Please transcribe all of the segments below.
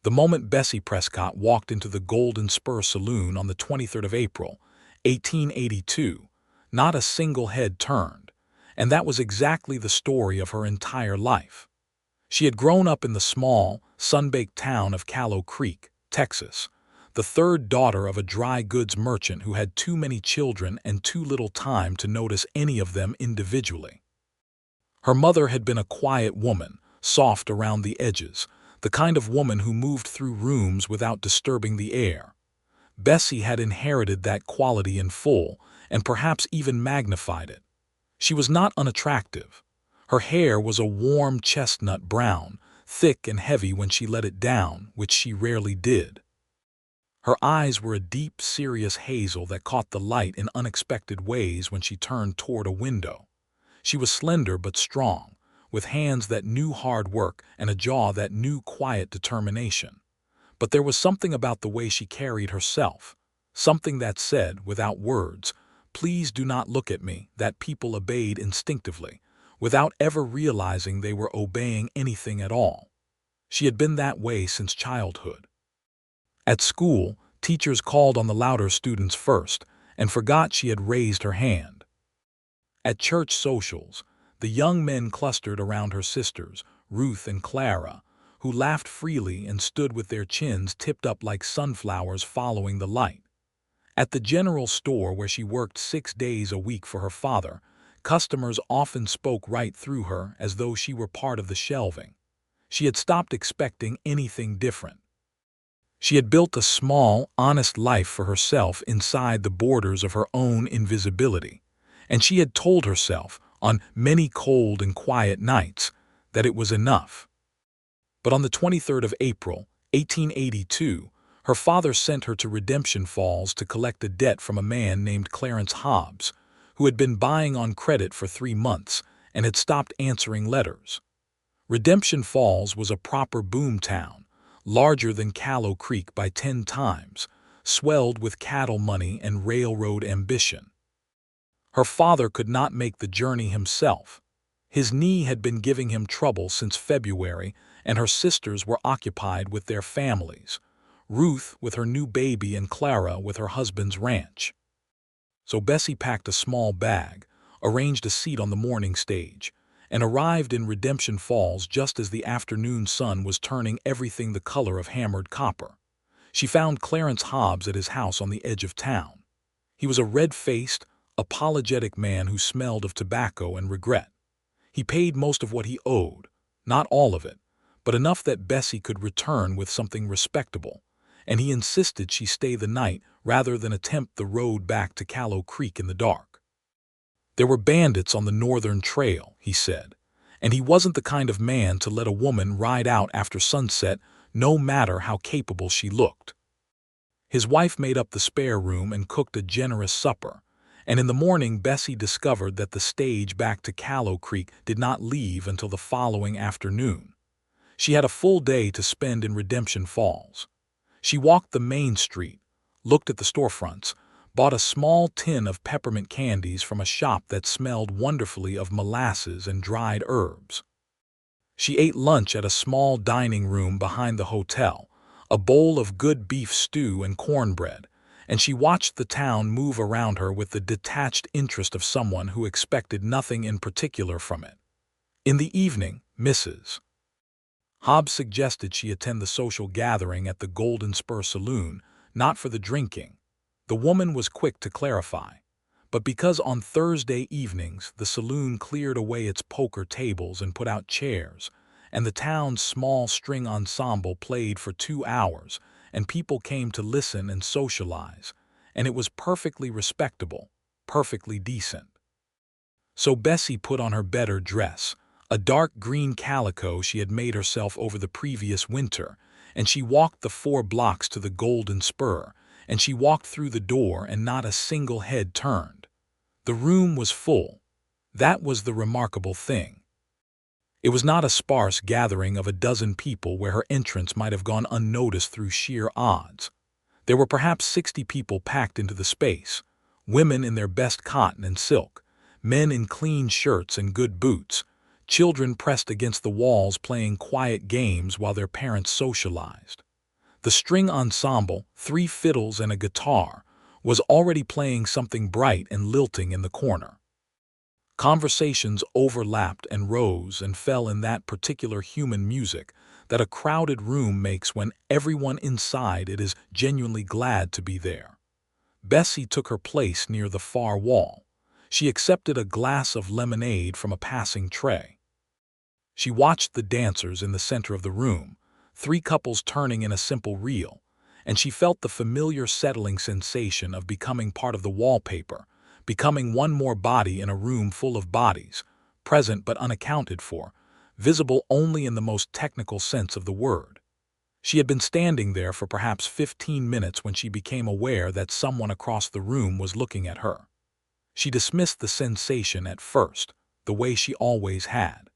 The moment Bessie Prescott walked into the Golden Spur Saloon on the 23rd of April, 1882, not a single head turned, and that was exactly the story of her entire life. She had grown up in the small, sun-baked town of Callow Creek, Texas, the third daughter of a dry goods merchant who had too many children and too little time to notice any of them individually. Her mother had been a quiet woman, soft around the edges, the kind of woman who moved through rooms without disturbing the air. Bessie had inherited that quality in full, and perhaps even magnified it. She was not unattractive. Her hair was a warm chestnut brown, thick and heavy when she let it down, which she rarely did. Her eyes were a deep, serious hazel that caught the light in unexpected ways when she turned toward a window. She was slender but strong, with hands that knew hard work and a jaw that knew quiet determination. But there was something about the way she carried herself, something that said, without words, "Please do not look at me," that people obeyed instinctively, without ever realizing they were obeying anything at all. She had been that way since childhood. At school, teachers called on the louder students first and forgot she had raised her hand. At church socials, the young men clustered around her sisters, Ruth and Clara, who laughed freely and stood with their chins tipped up like sunflowers following the light. At the general store where she worked 6 days a week for her father, customers often spoke right through her as though she were part of the shelving. She had stopped expecting anything different. She had built a small, honest life for herself inside the borders of her own invisibility, and she had told herself, on many cold and quiet nights, that it was enough. But on the 23rd of April, 1882, her father sent her to Redemption Falls to collect a debt from a man named Clarence Hobbs, who had been buying on credit for 3 months and had stopped answering letters. Redemption Falls was a proper boom town, larger than Callow Creek by 10 times, swelled with cattle money and railroad ambition. Her father could not make the journey himself. His knee had been giving him trouble since February, and her sisters were occupied with their families, Ruth with her new baby and Clara with her husband's ranch. So Bessie packed a small bag, arranged a seat on the morning stage, and arrived in Redemption Falls just as the afternoon sun was turning everything the color of hammered copper. She found Clarence Hobbs at his house on the edge of town. He was a red-faced, apologetic man who smelled of tobacco and regret. He paid most of what he owed, not all of it, but enough that Bessie could return with something respectable, and he insisted she stay the night rather than attempt the road back to Callow Creek in the dark. There were bandits on the northern trail, he said, and he wasn't the kind of man to let a woman ride out after sunset, no matter how capable she looked. His wife made up the spare room and cooked a generous supper, and in the morning Bessie discovered that the stage back to Callow Creek did not leave until the following afternoon. She had a full day to spend in Redemption Falls. She walked the main street, looked at the storefronts, bought a small tin of peppermint candies from a shop that smelled wonderfully of molasses and dried herbs. She ate lunch at a small dining room behind the hotel, a bowl of good beef stew and cornbread, and she watched the town move around her with the detached interest of someone who expected nothing in particular from it. In the evening, Mrs. Hobbs suggested she attend the social gathering at the Golden Spur Saloon, not for the drinking. The woman was quick to clarify, but because on Thursday evenings the saloon cleared away its poker tables and put out chairs, and the town's small string ensemble played for 2 hours, and people came to listen and socialize, and it was perfectly respectable, perfectly decent. So Bessie put on her better dress, a dark green calico she had made herself over the previous winter, and she walked the 4 blocks to the Golden Spur, and she walked through the door and not a single head turned. The room was full. That was the remarkable thing. It was not a sparse gathering of a dozen people where her entrance might have gone unnoticed through sheer odds. There were perhaps 60 people packed into the space, women in their best cotton and silk, men in clean shirts and good boots, children pressed against the walls playing quiet games while their parents socialized. The string ensemble, 3 fiddles and a guitar, was already playing something bright and lilting in the corner. Conversations overlapped and rose and fell in that particular human music that a crowded room makes when everyone inside it is genuinely glad to be there. Bessie took her place near the far wall. She accepted a glass of lemonade from a passing tray. She watched the dancers in the center of the room, 3 couples turning in a simple reel, and she felt the familiar settling sensation of becoming part of the wallpaper, becoming one more body in a room full of bodies, present but unaccounted for, visible only in the most technical sense of the word. She had been standing there for perhaps 15 minutes when she became aware that someone across the room was looking at her. She dismissed the sensation at first, the way she always had.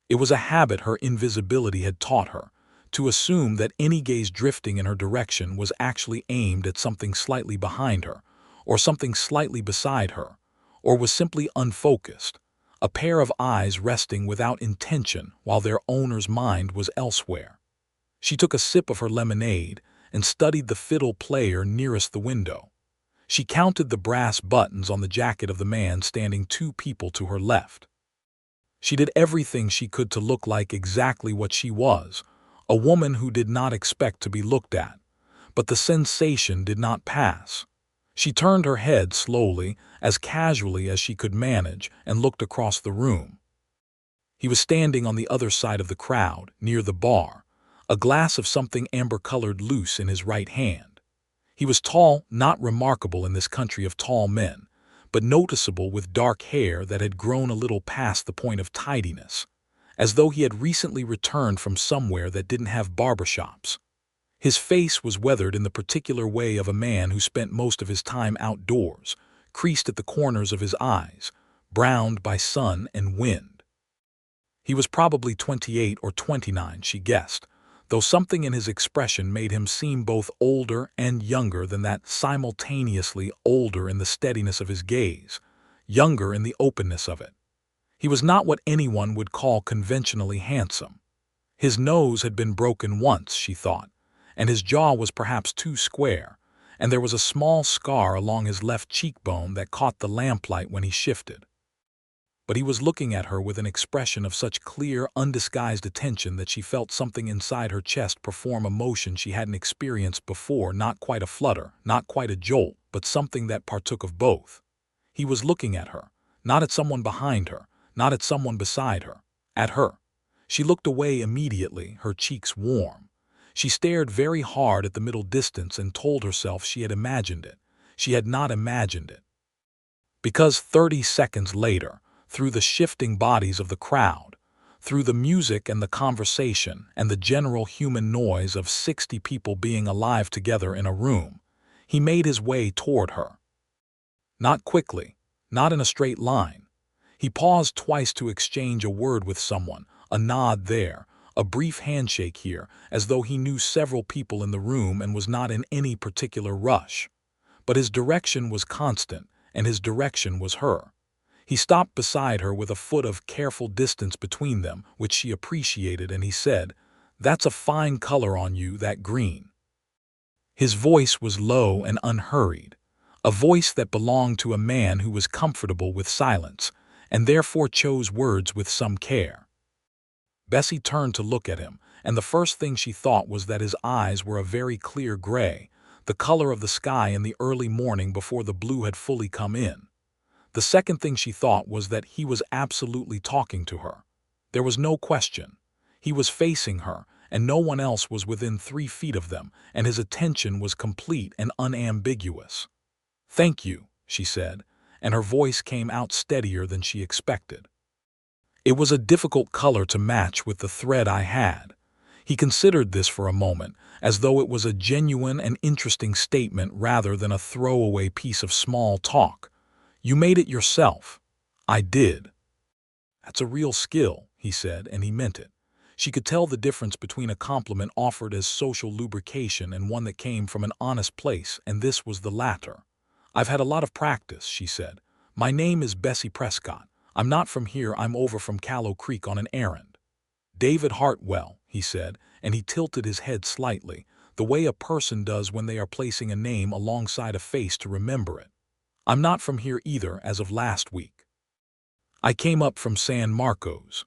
It was a habit her invisibility had taught her, to assume that any gaze drifting in her direction was actually aimed at something slightly behind her, or something slightly beside her, or was simply unfocused, a pair of eyes resting without intention while their owner's mind was elsewhere. She took a sip of her lemonade and studied the fiddle player nearest the window. She counted the brass buttons on the jacket of the man standing 2 people to her left. She did everything she could to look like exactly what she was, a woman who did not expect to be looked at. But the sensation did not pass. She turned her head slowly, as casually as she could manage, and looked across the room. He was standing on the other side of the crowd, near the bar, a glass of something amber-colored loose in his right hand. He was tall, not remarkable in this country of tall men, but noticeable with dark hair that had grown a little past the point of tidiness, as though he had recently returned from somewhere that didn't have barbershops. His face was weathered in the particular way of a man who spent most of his time outdoors, creased at the corners of his eyes, browned by sun and wind. He was probably 28 or 29, she guessed, though something in his expression made him seem both older and younger than that, simultaneously older in the steadiness of his gaze, younger in the openness of it. He was not what anyone would call conventionally handsome. His nose had been broken once, she thought, and his jaw was perhaps too square, and there was a small scar along his left cheekbone that caught the lamplight when he shifted. But he was looking at her with an expression of such clear, undisguised attention that she felt something inside her chest perform a motion she hadn't experienced before, not quite a flutter, not quite a jolt, but something that partook of both. He was looking at her, not at someone behind her, not at someone beside her, at her. She looked away immediately, her cheeks warm. She stared very hard at the middle distance and told herself she had imagined it. She had not imagined it. Because 30 seconds later, through the shifting bodies of the crowd, through the music and the conversation and the general human noise of 60 people being alive together in a room, he made his way toward her. Not quickly, not in a straight line. He paused twice to exchange a word with someone, a nod there, a brief handshake here, as though he knew several people in the room and was not in any particular rush. But his direction was constant, and his direction was her. He stopped beside her with a foot of careful distance between them, which she appreciated, and he said, "That's a fine color on you, that green." His voice was low and unhurried, a voice that belonged to a man who was comfortable with silence, and therefore chose words with some care. Bessie turned to look at him, and the first thing she thought was that his eyes were a very clear gray, the color of the sky in the early morning before the blue had fully come in. The second thing she thought was that he was absolutely talking to her. There was no question. He was facing her, and no one else was within 3 feet of them, and his attention was complete and unambiguous. "Thank you," she said, and her voice came out steadier than she expected. It was a difficult color to match with the thread I had. He considered this for a moment, as though it was a genuine and interesting statement rather than a throwaway piece of small talk. "You made it yourself." "I did." "That's a real skill," he said, and he meant it. She could tell the difference between a compliment offered as social lubrication and one that came from an honest place, and this was the latter. "I've had a lot of practice," she said. "My name is Bessie Prescott. I'm not from here, I'm over from Callow Creek on an errand." "David Hartwell," he said, and he tilted his head slightly, the way a person does when they are placing a name alongside a face to remember it. I'm not from here either as of last week. I came up from San Marcos,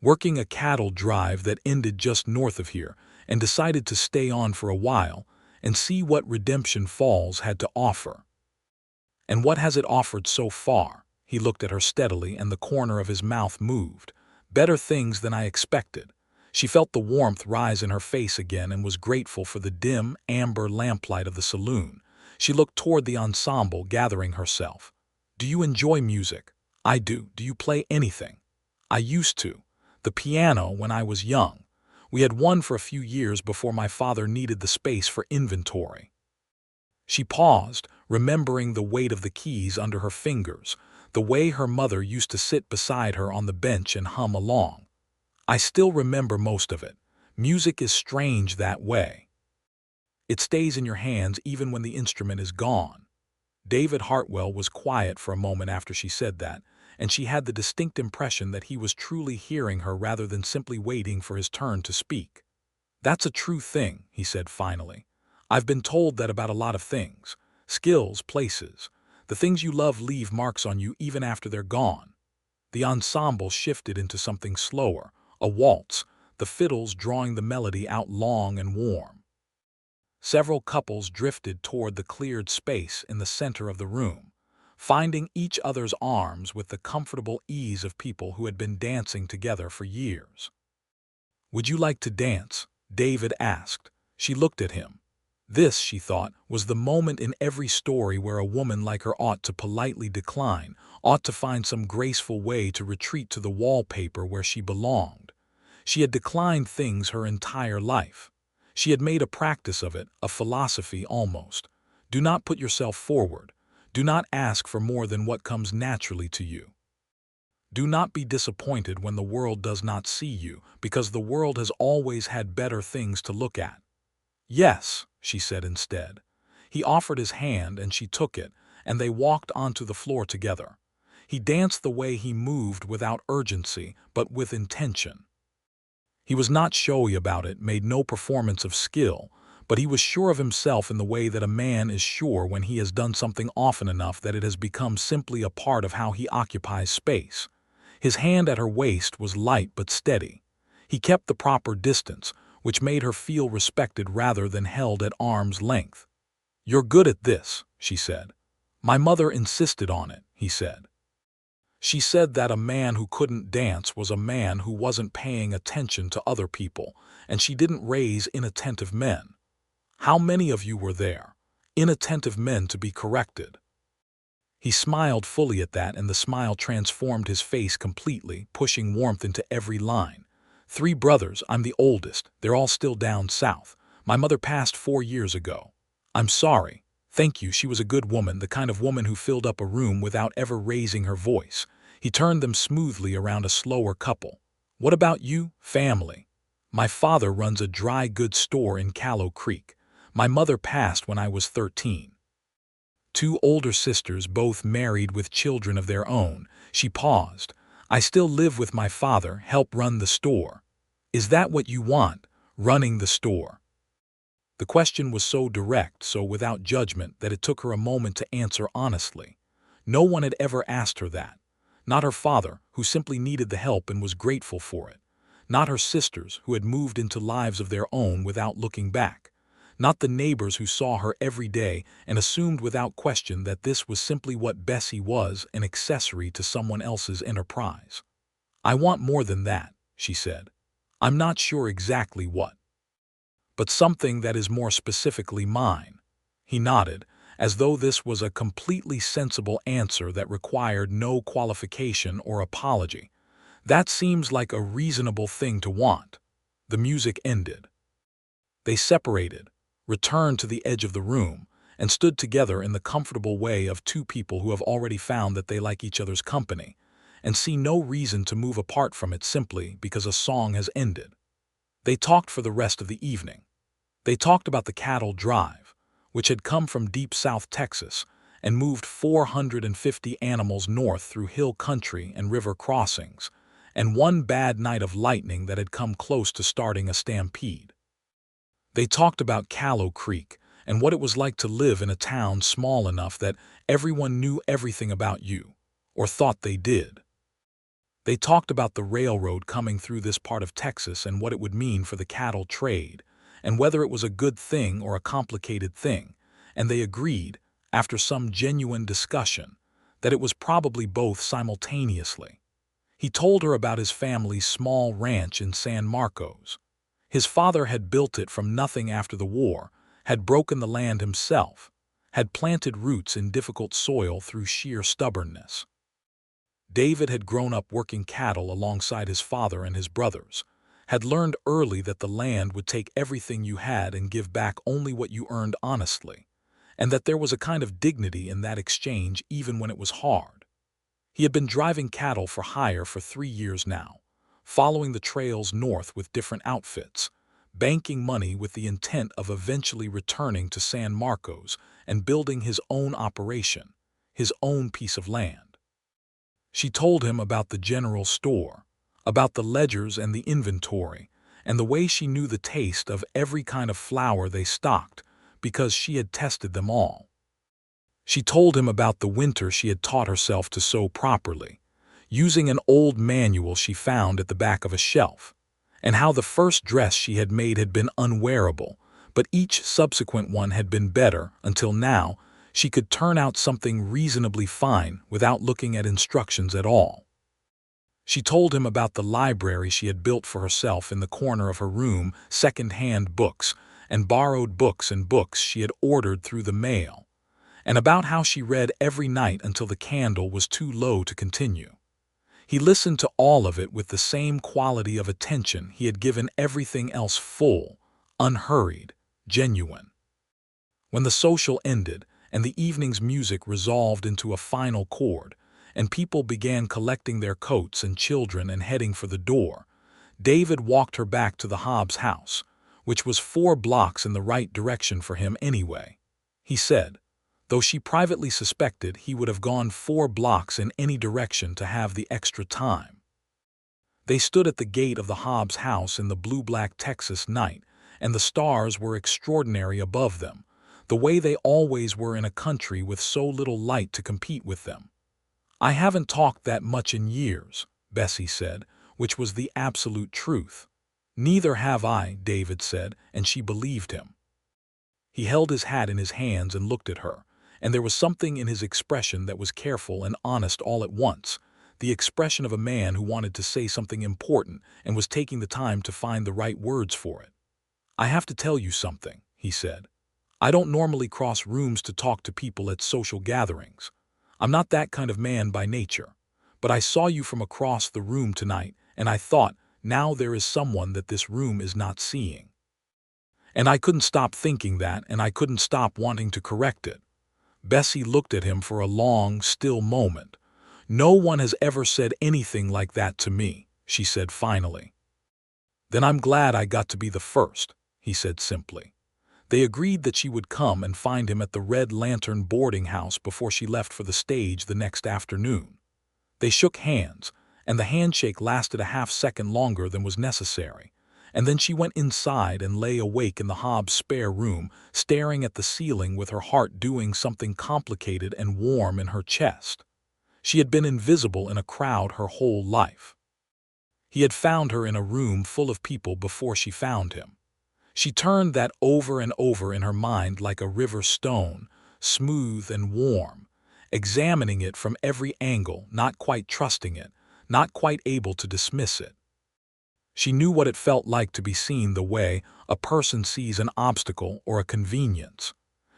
working a cattle drive that ended just north of here, and decided to stay on for a while and see what Redemption Falls had to offer. And what has it offered so far? He looked at her steadily and the corner of his mouth moved. Better things than I expected. She felt the warmth rise in her face again and was grateful for the dim, amber lamplight of the saloon. She looked toward the ensemble, gathering herself. Do you enjoy music? I do. Do you play anything? I used to. The piano when I was young. We had one for a few years before my father needed the space for inventory. She paused, remembering the weight of the keys under her fingers, the way her mother used to sit beside her on the bench and hum along. I still remember most of it. Music is strange that way. It stays in your hands even when the instrument is gone. David Hartwell was quiet for a moment after she said that, and she had the distinct impression that he was truly hearing her rather than simply waiting for his turn to speak. That's a true thing, he said finally. I've been told that about a lot of things. Skills, places. The things you love leave marks on you even after they're gone. The ensemble shifted into something slower, a waltz, the fiddles drawing the melody out long and warm. Several couples drifted toward the cleared space in the center of the room, finding each other's arms with the comfortable ease of people who had been dancing together for years. Would you like to dance? David asked. She looked at him. This, she thought, was the moment in every story where a woman like her ought to politely decline, ought to find some graceful way to retreat to the wallpaper where she belonged. She had declined things her entire life. She had made a practice of it, a philosophy almost. Do not put yourself forward. Do not ask for more than what comes naturally to you. Do not be disappointed when the world does not see you, because the world has always had better things to look at. Yes, she said instead. He offered his hand and she took it, and they walked onto the floor together. He danced the way he moved without urgency, but with intention. He was not showy about it, made no performance of skill, but he was sure of himself in the way that a man is sure when he has done something often enough that it has become simply a part of how he occupies space. His hand at her waist was light but steady. He kept the proper distance, which made her feel respected rather than held at arm's length. You're good at this, she said. My mother insisted on it, he said. She said that a man who couldn't dance was a man who wasn't paying attention to other people, and she didn't raise inattentive men. How many of you were there? Inattentive men to be corrected. He smiled fully at that, and the smile transformed his face completely, pushing warmth into every line. 3 brothers, I'm the oldest, they're all still down south. My mother passed 4 years ago. I'm sorry. Thank you, she was a good woman, the kind of woman who filled up a room without ever raising her voice. He turned them smoothly around a slower couple. What about you? Family. My father runs a dry goods store in Callow Creek. My mother passed when I was 13. 2 older sisters, both married with children of their own. She paused. I still live with my father, help run the store. Is that what you want, running the store? The question was so direct, so without judgment, that it took her a moment to answer honestly. No one had ever asked her that. Not her father, who simply needed the help and was grateful for it. Not her sisters, who had moved into lives of their own without looking back. Not the neighbors who saw her every day and assumed without question that this was simply what Bessie was, an accessory to someone else's enterprise. I want more than that, she said. I'm not sure exactly what. But something that is more specifically mine. He nodded, as though this was a completely sensible answer that required no qualification or apology. " That seems like a reasonable thing to want." The music ended. They separated, returned to the edge of the room, and stood together in the comfortable way of two people who have already found that they like each other's company, and see no reason to move apart from it simply because a song has ended. They talked for the rest of the evening. They talked about the cattle drive, which had come from deep South Texas and moved 450 animals north through hill country and river crossings, and one bad night of lightning that had come close to starting a stampede. They talked about Callow Creek and what it was like to live in a town small enough that everyone knew everything about you, or thought they did. They talked about the railroad coming through this part of Texas and what it would mean for the cattle trade, and whether it was a good thing or a complicated thing, and they agreed, after some genuine discussion, that it was probably both simultaneously. He told her about his family's small ranch in San Marcos. His father had built it from nothing after the war, had broken the land himself, had planted roots in difficult soil through sheer stubbornness. David had grown up working cattle alongside his father and his brothers, had learned early that the land would take everything you had and give back only what you earned honestly, and that there was a kind of dignity in that exchange even when it was hard. He had been driving cattle for hire for 3 years now, following the trails north with different outfits, banking money with the intent of eventually returning to San Marcos and building his own operation, his own piece of land. She told him about the general store, about the ledgers and the inventory, and the way she knew the taste of every kind of flour they stocked because she had tested them all. She told him about the winter she had taught herself to sew properly, using an old manual she found at the back of a shelf, and how the first dress she had made had been unwearable, but each subsequent one had been better until now she could turn out something reasonably fine without looking at instructions at all. She told him about the library she had built for herself in the corner of her room, second-hand books, and borrowed books and books she had ordered through the mail, and about how she read every night until the candle was too low to continue. He listened to all of it with the same quality of attention he had given everything else: full, unhurried, genuine. When the social ended, and the evening's music resolved into a final chord, and people began collecting their coats and children and heading for the door, David walked her back to the Hobbs house, which was 4 blocks in the right direction for him anyway. He said, though she privately suspected he would have gone 4 blocks in any direction to have the extra time. They stood at the gate of the Hobbs house in the blue-black Texas night, and the stars were extraordinary above them, the way they always were in a country with so little light to compete with them. "I haven't talked that much in years," Bessie said, which was the absolute truth. "Neither have I," David said, and she believed him. He held his hat in his hands and looked at her, and there was something in his expression that was careful and honest all at once, the expression of a man who wanted to say something important and was taking the time to find the right words for it. "I have to tell you something," he said. "I don't normally cross rooms to talk to people at social gatherings. I'm not that kind of man by nature. But I saw you from across the room tonight, and I thought, now there is someone that this room is not seeing." And I couldn't stop thinking that, and I couldn't stop wanting to correct it. Bessie looked at him for a long, still moment. "No one has ever said anything like that to me," she said finally. "Then I'm glad I got to be the first," he said simply. They agreed that she would come and find him at the Red Lantern boarding house before she left for the stage the next afternoon. They shook hands, and the handshake lasted a half-second longer than was necessary, and then she went inside and lay awake in the Hobbs' spare room, staring at the ceiling with her heart doing something complicated and warm in her chest. She had been invisible in a crowd her whole life. He had found her in a room full of people before she found him. She turned that over and over in her mind like a river stone, smooth and warm, examining it from every angle, not quite trusting it, not quite able to dismiss it. She knew what it felt like to be seen the way a person sees an obstacle or a convenience.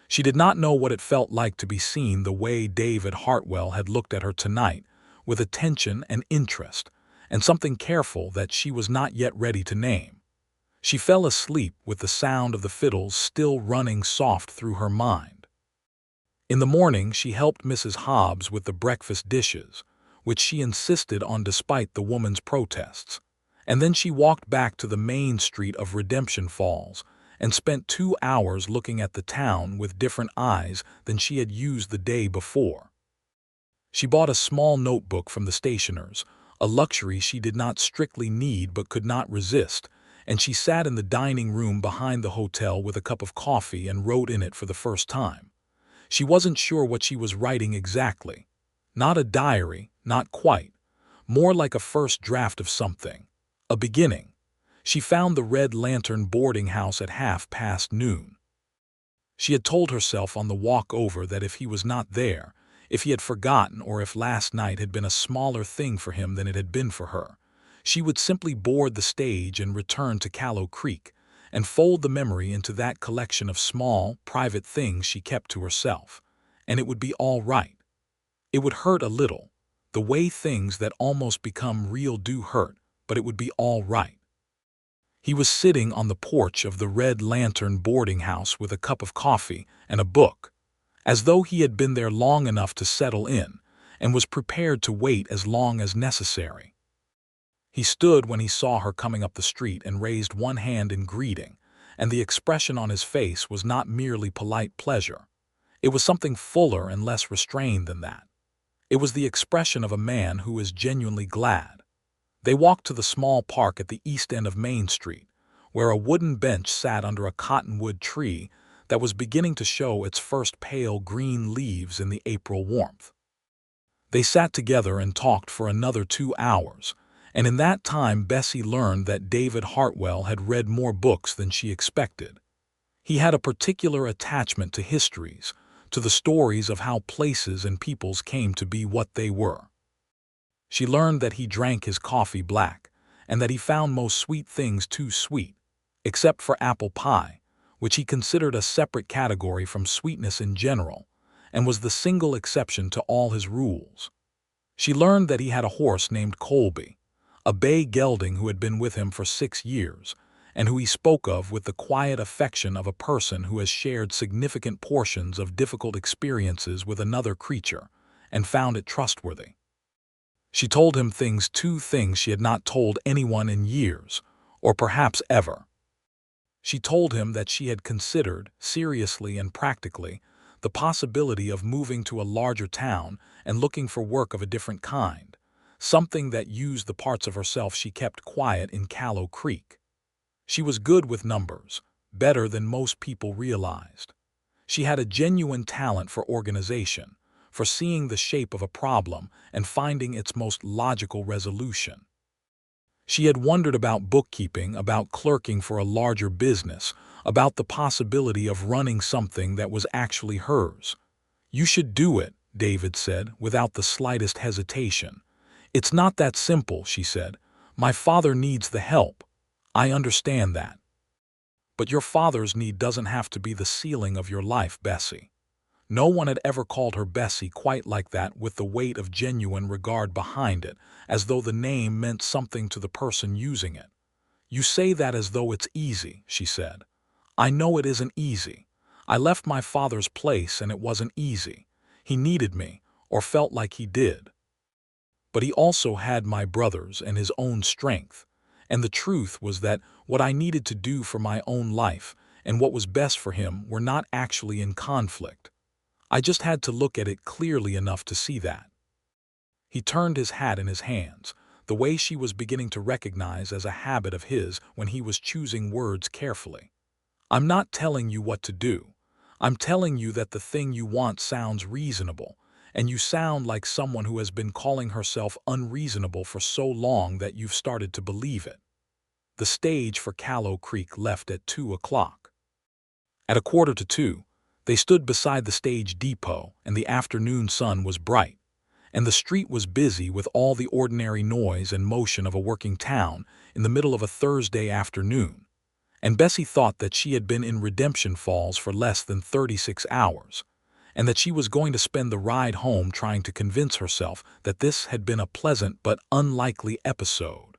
She did not know what it felt like to be seen the way David Hartwell had looked at her tonight, with attention and interest, and something careful that she was not yet ready to name. She fell asleep with the sound of the fiddles still running soft through her mind. In the morning she helped Mrs. Hobbs with the breakfast dishes, which she insisted on despite the woman's protests, and then she walked back to the main street of Redemption Falls and spent 2 hours looking at the town with different eyes than she had used the day before. She bought a small notebook from the stationer's, a luxury she did not strictly need but could not resist, and she sat in the dining room behind the hotel with a cup of coffee and wrote in it for the first time. She wasn't sure what she was writing exactly. Not a diary, not quite. More like a first draft of something. A beginning. She found the Red Lantern boarding house at noon. She had told herself on the walk over that if he was not there, if he had forgotten, or if last night had been a smaller thing for him than it had been for her, she would simply board the stage and return to Callow Creek, and fold the memory into that collection of small, private things she kept to herself, and it would be all right. It would hurt a little, the way things that almost become real do hurt, but it would be all right. He was sitting on the porch of the Red Lantern boarding house with a cup of coffee and a book, as though he had been there long enough to settle in, and was prepared to wait as long as necessary. He stood when he saw her coming up the street and raised one hand in greeting, and the expression on his face was not merely polite pleasure. It was something fuller and less restrained than that. It was the expression of a man who is genuinely glad. They walked to the small park at the east end of Main Street, where a wooden bench sat under a cottonwood tree that was beginning to show its first pale green leaves in the April warmth. They sat together and talked for another 2 hours, and in that time Bessie learned that David Hartwell had read more books than she expected. He had a particular attachment to histories, to the stories of how places and peoples came to be what they were. She learned that he drank his coffee black, and that he found most sweet things too sweet, except for apple pie, which he considered a separate category from sweetness in general, and was the single exception to all his rules. She learned that he had a horse named Colby, a bay gelding who had been with him for 6 years, and who he spoke of with the quiet affection of a person who has shared significant portions of difficult experiences with another creature, and found it trustworthy. She told him two things she had not told anyone in years, or perhaps ever. She told him that she had considered, seriously and practically, the possibility of moving to a larger town and looking for work of a different kind, something that used the parts of herself she kept quiet in Callow Creek. She was good with numbers, better than most people realized. She had a genuine talent for organization, for seeing the shape of a problem and finding its most logical resolution. She had wondered about bookkeeping, about clerking for a larger business, about the possibility of running something that was actually hers. "You should do it," David said, without the slightest hesitation. "It's not that simple," she said. "My father needs the help. I understand that. But your father's need doesn't have to be the ceiling of your life, Bessie." No one had ever called her Bessie quite like that, with the weight of genuine regard behind it, as though the name meant something to the person using it. "You say that as though it's easy," she said. "I know it isn't easy. I left my father's place and it wasn't easy. He needed me, or felt like he did. But he also had my brothers and his own strength, and the truth was that what I needed to do for my own life and what was best for him were not actually in conflict. I just had to look at it clearly enough to see that." He turned his hat in his hands, the way she was beginning to recognize as a habit of his when he was choosing words carefully. "I'm not telling you what to do. I'm telling you that the thing you want sounds reasonable, and you sound like someone who has been calling herself unreasonable for so long that you've started to believe it." The stage for Callow Creek left at 2 o'clock. At 1:45, they stood beside the stage depot, and the afternoon sun was bright, and the street was busy with all the ordinary noise and motion of a working town in the middle of a Thursday afternoon, and Bessie thought that she had been in Redemption Falls for less than 36 hours, and that she was going to spend the ride home trying to convince herself that this had been a pleasant but unlikely episode,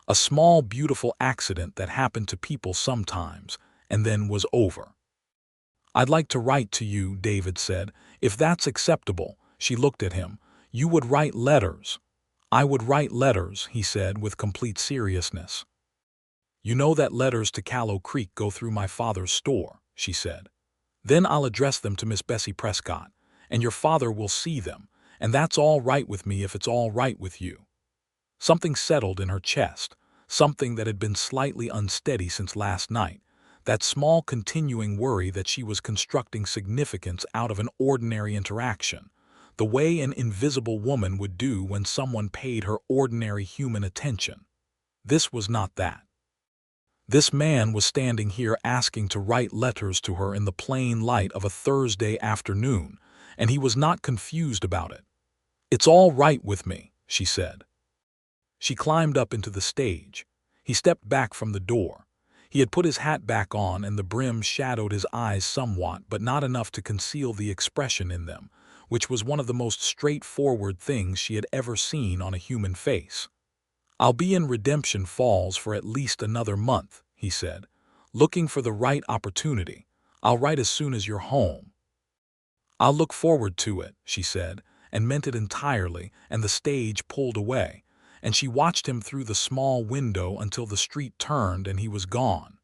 a small, beautiful accident that happened to people sometimes, and then was over. "I'd like to write to you," David said. "If that's acceptable." She looked at him. "You would write letters." "I would write letters," he said with complete seriousness. "You know that letters to Callow Creek go through my father's store," she said. "Then I'll address them to Miss Bessie Prescott, and your father will see them, and that's all right with me if it's all right with you." Something settled in her chest, something that had been slightly unsteady since last night, that small continuing worry that she was constructing significance out of an ordinary interaction, the way an invisible woman would do when someone paid her ordinary human attention. This was not that. This man was standing here asking to write letters to her in the plain light of a Thursday afternoon, and he was not confused about it. "It's all right with me," she said. She climbed up into the stage. He stepped back from the door. He had put his hat back on, and the brim shadowed his eyes somewhat, but not enough to conceal the expression in them, which was one of the most straightforward things she had ever seen on a human face. "I'll be in Redemption Falls for at least another month," he said, "looking for the right opportunity. I'll write as soon as you're home." "I'll look forward to it," she said, and meant it entirely, and the stage pulled away, and she watched him through the small window until the street turned and he was gone.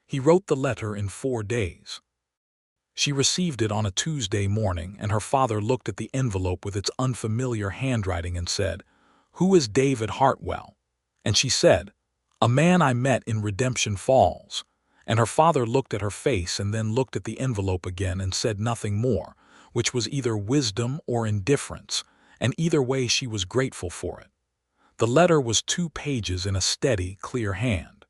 He wrote the letter in 4 days. She received it on a Tuesday morning, and her father looked at the envelope with its unfamiliar handwriting and said, "Who is David Hartwell?" And she said, "A man I met in Redemption Falls." And her father looked at her face and then looked at the envelope again and said nothing more, which was either wisdom or indifference, and either way she was grateful for it. The letter was 2 pages in a steady, clear hand.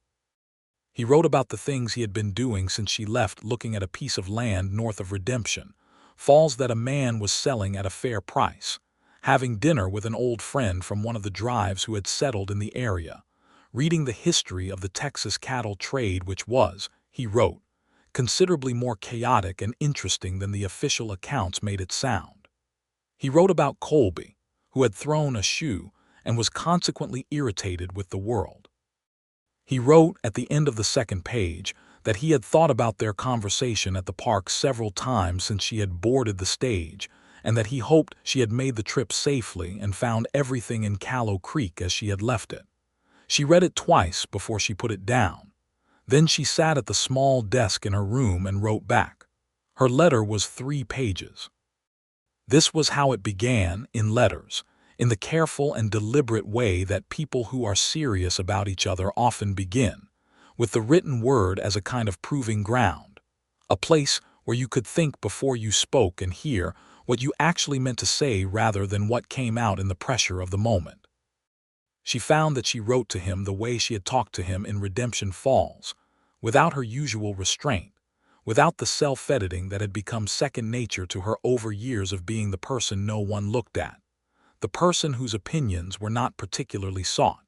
He wrote about the things he had been doing since she left, looking at a piece of land north of Redemption Falls that a man was selling at a fair price, having dinner with an old friend from one of the drives who had settled in the area, reading the history of the Texas cattle trade, which was, he wrote, considerably more chaotic and interesting than the official accounts made it sound. He wrote about Colby, who had thrown a shoe and was consequently irritated with the world. He wrote at the end of the 2nd page that he had thought about their conversation at the park several times since she had boarded the stage, and that he hoped she had made the trip safely and found everything in Callow Creek as she had left it. She read it twice before she put it down. Then she sat at the small desk in her room and wrote back. Her letter was 3 pages. This was how it began, in letters, in the careful and deliberate way that people who are serious about each other often begin, with the written word as a kind of proving ground, a place where you could think before you spoke and hear what you actually meant to say rather than what came out in the pressure of the moment. She found that she wrote to him the way she had talked to him in Redemption Falls, without her usual restraint, without the self-editing that had become second nature to her over years of being the person no one looked at, the person whose opinions were not particularly sought.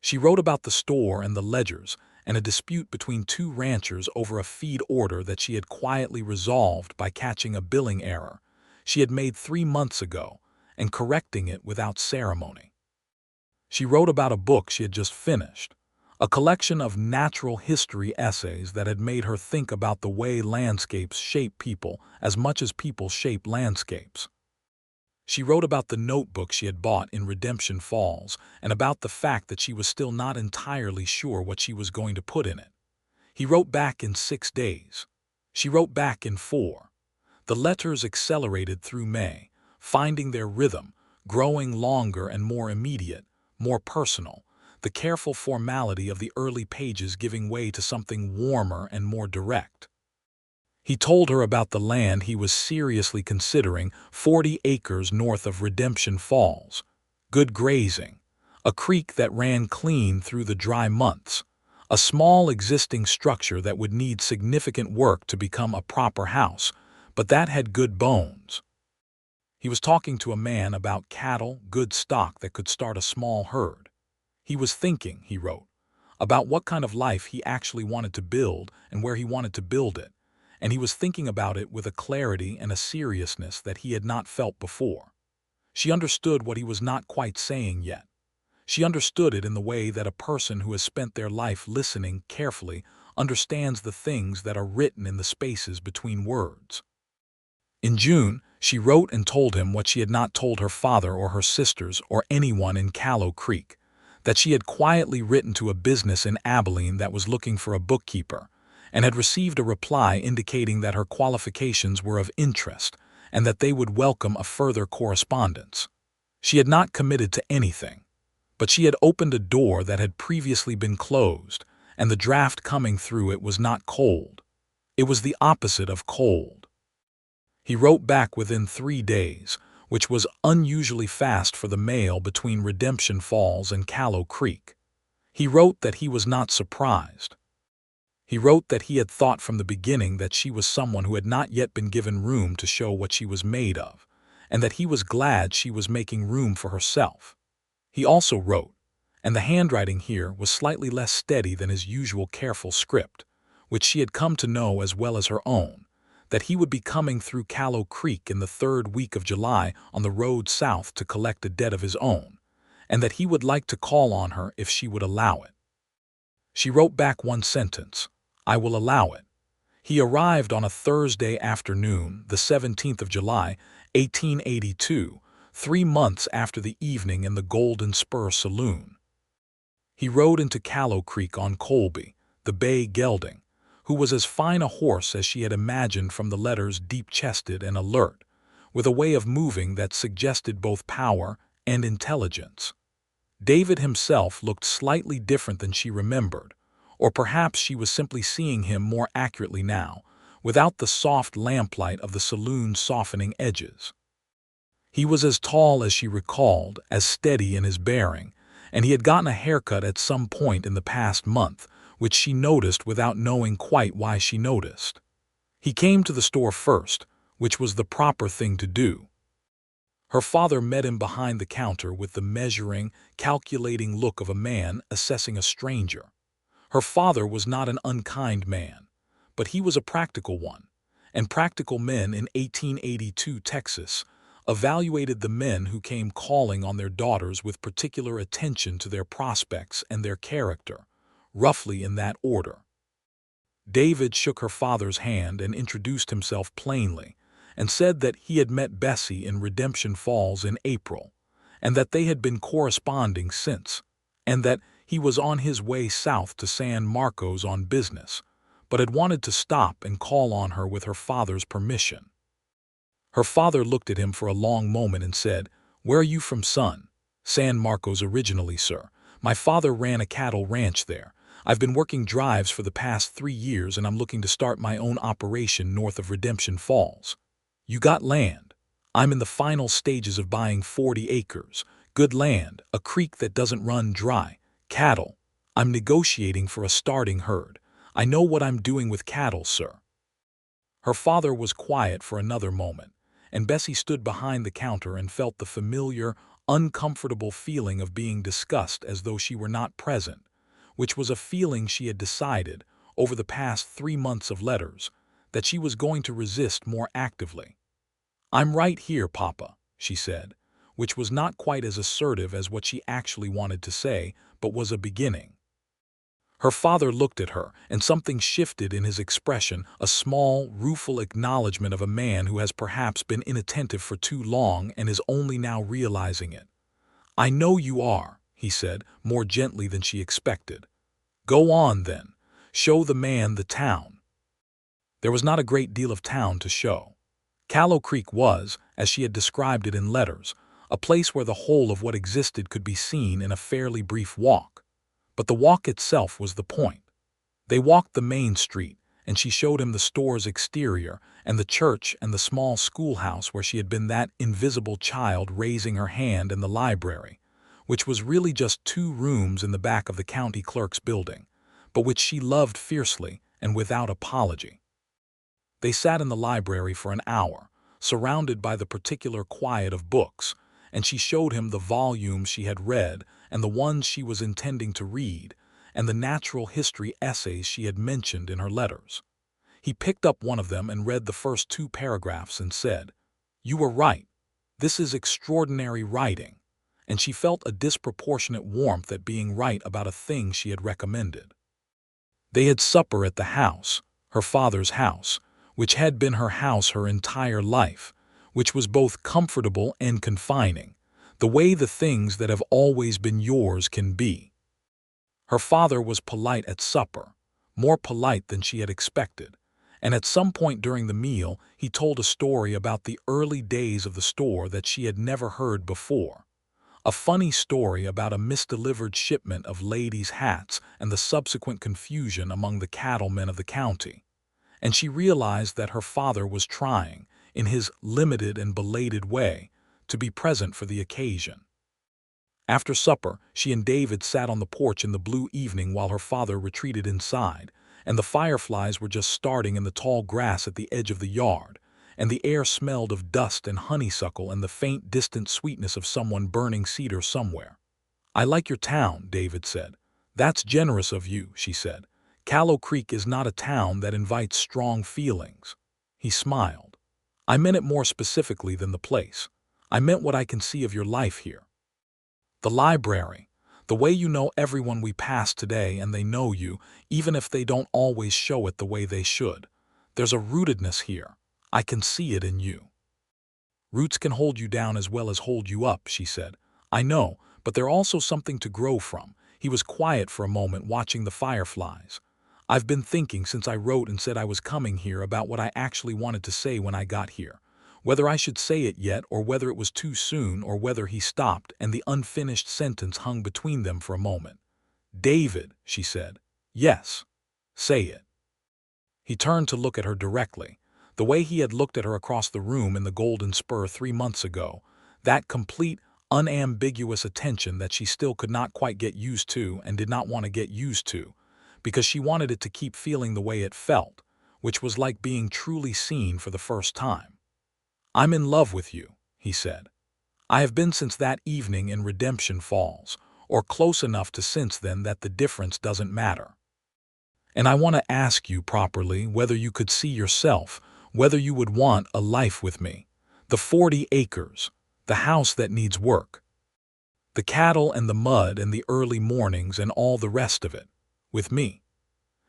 She wrote about the store and the ledgers and a dispute between 2 ranchers over a feed order that she had quietly resolved by catching a billing error she had made 3 months ago and correcting it without ceremony. She wrote about a book she had just finished, a collection of natural history essays that had made her think about the way landscapes shape people as much as people shape landscapes. She wrote about the notebook she had bought in Redemption Falls and about the fact that she was still not entirely sure what she was going to put in it. He wrote back in 6 days. She wrote back in 4. The letters accelerated through May, finding their rhythm, growing longer and more immediate, more personal, the careful formality of the early pages giving way to something warmer and more direct. He told her about the land he was seriously considering, 40 acres north of Redemption Falls, good grazing, a creek that ran clean through the dry months, a small existing structure that would need significant work to become a proper house, but that had good bones. He was talking to a man about cattle, good stock that could start a small herd. He was thinking, he wrote, about what kind of life he actually wanted to build and where he wanted to build it, and he was thinking about it with a clarity and a seriousness that he had not felt before. She understood what he was not quite saying yet. She understood it in the way that a person who has spent their life listening carefully understands the things that are written in the spaces between words. In June, she wrote and told him what she had not told her father or her sisters or anyone in Callow Creek, that she had quietly written to a business in Abilene that was looking for a bookkeeper, and had received a reply indicating that her qualifications were of interest and that they would welcome a further correspondence. She had not committed to anything, but she had opened a door that had previously been closed, and the draft coming through it was not cold. It was the opposite of cold. He wrote back within 3 days, which was unusually fast for the mail between Redemption Falls and Callow Creek. He wrote that he was not surprised. He wrote that he had thought from the beginning that she was someone who had not yet been given room to show what she was made of, and that he was glad she was making room for herself. He also wrote, and the handwriting here was slightly less steady than his usual careful script, which she had come to know as well as her own, that he would be coming through Callow Creek in the 3rd week of July on the road south to collect a debt of his own, and that he would like to call on her if she would allow it. She wrote back one sentence, "I will allow it." He arrived on a Thursday afternoon, the 17th of July, 1882, 3 months after the evening in the Golden Spur Saloon. He rode into Callow Creek on Colby, the bay gelding, who was as fine a horse as she had imagined from the letters, deep-chested and alert, with a way of moving that suggested both power and intelligence. David himself looked slightly different than she remembered, or perhaps she was simply seeing him more accurately now, without the soft lamplight of the saloon softening edges. He was as tall as she recalled, as steady in his bearing, and he had gotten a haircut at some point in the past month, which she noticed without knowing quite why she noticed. He came to the store first, which was the proper thing to do. Her father met him behind the counter with the measuring, calculating look of a man assessing a stranger. Her father was not an unkind man, but he was a practical one, and practical men in 1882 Texas evaluated the men who came calling on their daughters with particular attention to their prospects and their character, roughly in that order. David shook her father's hand and introduced himself plainly, and said that he had met Bessie in Redemption Falls in April, and that they had been corresponding since, and that he was on his way south to San Marcos on business, but had wanted to stop and call on her with her father's permission. Her father looked at him for a long moment and said, "Where are you from, son?" "San Marcos originally, sir. My father ran a cattle ranch there. I've been working drives for the past 3 years, and I'm looking to start my own operation north of Redemption Falls." "You got land?" "I'm in the final stages of buying 40 acres. Good land, a creek that doesn't run dry. Cattle. I'm negotiating for a starting herd. I know what I'm doing with cattle, sir." Her father was quiet for another moment, and Bessie stood behind the counter and felt the familiar, uncomfortable feeling of being discussed as though she were not present, which was a feeling she had decided, over the past 3 months of letters, that she was going to resist more actively. "I'm right here, Papa," she said, which was not quite as assertive as what she actually wanted to say, but was a beginning. Her father looked at her, and something shifted in his expression, a small, rueful acknowledgement of a man who has perhaps been inattentive for too long and is only now realizing it. "I know you are," he said, more gently than she expected. "Go on, then. Show the man the town." There was not a great deal of town to show. Callow Creek was, as she had described it in letters, a place where the whole of what existed could be seen in a fairly brief walk. But the walk itself was the point. They walked the main street, and she showed him the store's exterior and the church and the small schoolhouse where she had been that invisible child raising her hand, and the library, which was really just 2 rooms in the back of the county clerk's building, but which she loved fiercely and without apology. They sat in the library for an hour, surrounded by the particular quiet of books, and she showed him the volumes she had read and the ones she was intending to read, and the natural history essays she had mentioned in her letters. He picked up one of them and read the first 2 paragraphs and said, "You were right. This is extraordinary writing," and she felt a disproportionate warmth at being right about a thing she had recommended. They had supper at the house, her father's house, which had been her house her entire life, which was both comfortable and confining, the way the things that have always been yours can be. Her father was polite at supper, more polite than she had expected, and at some point during the meal he told a story about the early days of the store that she had never heard before, A funny story about a misdelivered shipment of ladies' hats and the subsequent confusion among the cattlemen of the county. And she realized that her father was trying, in his limited and belated way, to be present for the occasion. After supper, she and David sat on the porch in the blue evening while her father retreated inside, and the fireflies were just starting in the tall grass at the edge of the yard, and the air smelled of dust and honeysuckle and the faint distant sweetness of someone burning cedar somewhere. "I like your town," David said. "That's generous of you," she said. "Callow Creek is not a town that invites strong feelings." He smiled. "I meant it more specifically than the place. I meant what I can see of your life here. The library, the way you know everyone we pass today and they know you, even if they don't always show it the way they should. There's a rootedness here. I can see it in you." "Roots can hold you down as well as hold you up," she said. "I know, but they're also something to grow from." He was quiet for a moment, watching the fireflies. "I've been thinking since I wrote and said I was coming here about what I actually wanted to say when I got here. Whether I should say it yet, or whether it was too soon, or whether." He stopped, and the unfinished sentence hung between them for a moment. "David," she said. "Yes. Say it." He turned to look at her directly, the way he had looked at her across the room in the Golden Spur 3 months ago, that complete, unambiguous attention that she still could not quite get used to and did not want to get used to, because she wanted it to keep feeling the way it felt, which was like being truly seen for the first time. "I'm in love with you," he said. "I have been since that evening in Redemption Falls, or close enough to since then that the difference doesn't matter. And I want to ask you properly whether you could see yourself, whether you would want a life with me. The 40 acres, the house that needs work, the cattle and the mud and the early mornings and all the rest of it, with me."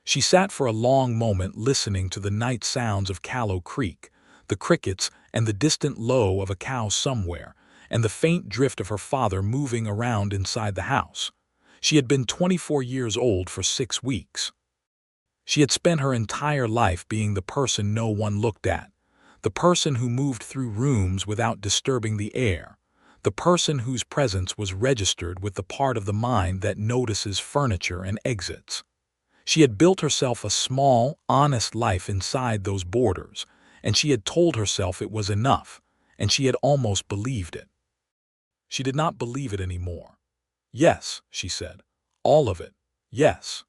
She sat for a long moment listening to the night sounds of Callow Creek, the crickets and the distant low of a cow somewhere, and the faint drift of her father moving around inside the house. She had been 24 years old for 6 weeks. She had spent her entire life being the person no one looked at, the person who moved through rooms without disturbing the air, the person whose presence was registered with the part of the mind that notices furniture and exits. She had built herself a small, honest life inside those borders, and she had told herself it was enough, and she had almost believed it. She did not believe it anymore. "Yes," she said. "All of it. Yes."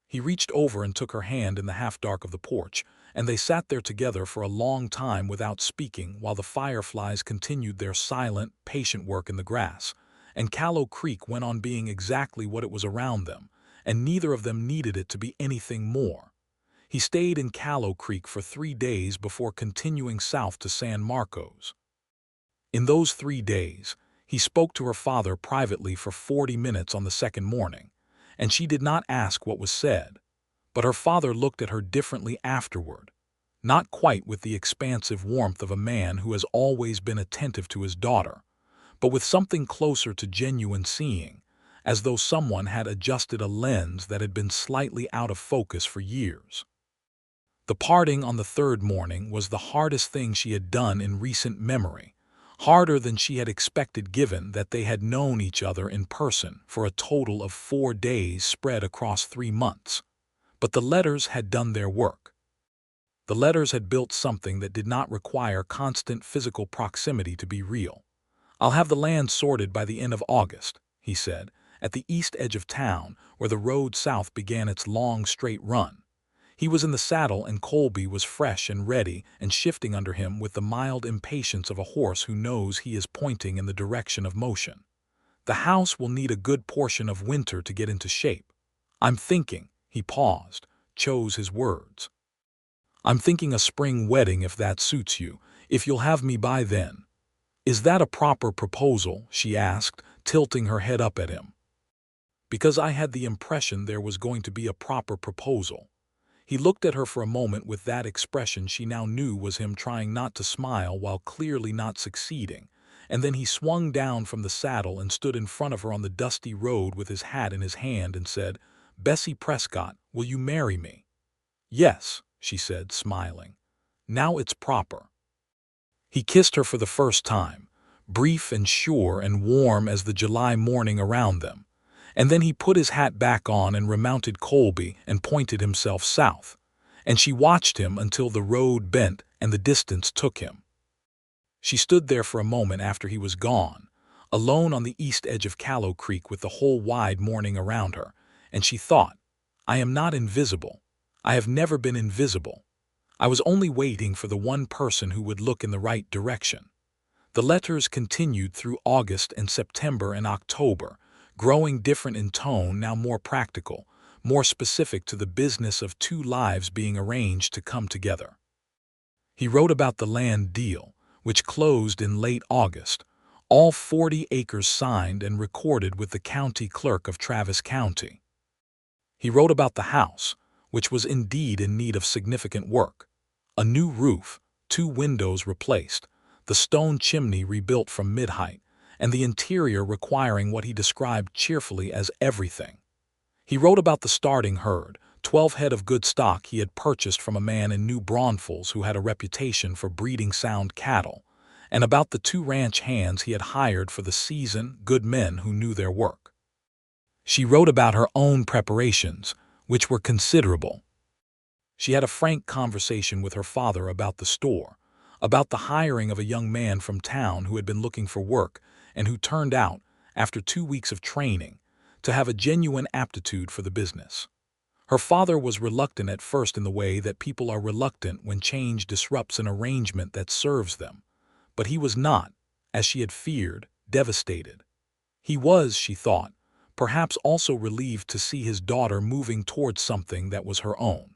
He reached over and took her hand in the half-dark of the porch, and they sat there together for a long time without speaking while the fireflies continued their silent, patient work in the grass, and Callow Creek went on being exactly what it was around them, and neither of them needed it to be anything more. He stayed in Callow Creek for 3 days before continuing south to San Marcos. In those 3 days, he spoke to her father privately for 40 minutes on the second morning, and she did not ask what was said, but her father looked at her differently afterward, not quite with the expansive warmth of a man who has always been attentive to his daughter, but with something closer to genuine seeing, as though someone had adjusted a lens that had been slightly out of focus for years. The parting on the third morning was the hardest thing she had done in recent memory, harder than she had expected given that they had known each other in person for a total of 4 days spread across 3 months. But the letters had done their work. The letters had built something that did not require constant physical proximity to be real. "I'll have the land sorted by the end of August," he said, at the east edge of town where the road south began its long straight run. He was in the saddle and Colby was fresh and ready and shifting under him with the mild impatience of a horse who knows he is pointing in the direction of motion. "The house will need a good portion of winter to get into shape. I'm thinking," he paused, chose his words. "I'm thinking a spring wedding if that suits you, if you'll have me by then." "Is that a proper proposal?" she asked, tilting her head up at him. "Because I had the impression there was going to be a proper proposal." He looked at her for a moment with that expression she now knew was him trying not to smile while clearly not succeeding, and then he swung down from the saddle and stood in front of her on the dusty road with his hat in his hand and said, "Bessie Prescott, will you marry me?" "Yes," she said, smiling. "Now it's proper." He kissed her for the first time, brief and sure and warm as the July morning around them. And then he put his hat back on and remounted Colby and pointed himself south. And she watched him until the road bent and the distance took him. She stood there for a moment after he was gone, alone on the east edge of Callow Creek with the whole wide morning around her, and she thought, I am not invisible. I have never been invisible. I was only waiting for the one person who would look in the right direction. The letters continued through August and September and October, growing different in tone, now more practical, more specific to the business of two lives being arranged to come together. He wrote about the land deal, which closed in late August, all 40 acres signed and recorded with the county clerk of Travis County. He wrote about the house, which was indeed in need of significant work. A new roof, 2 windows replaced, the stone chimney rebuilt from mid-height, and the interior requiring what he described cheerfully as everything. He wrote about the starting herd, 12 head of good stock he had purchased from a man in New Braunfels who had a reputation for breeding sound cattle, and about the 2 ranch hands he had hired for the season, good men who knew their work. She wrote about her own preparations, which were considerable. She had a frank conversation with her father about the store, about the hiring of a young man from town who had been looking for work and who turned out, after 2 weeks of training, to have a genuine aptitude for the business. Her father was reluctant at first in the way that people are reluctant when change disrupts an arrangement that serves them, but he was not, as she had feared, devastated. He was, she thought, perhaps also relieved to see his daughter moving towards something that was her own.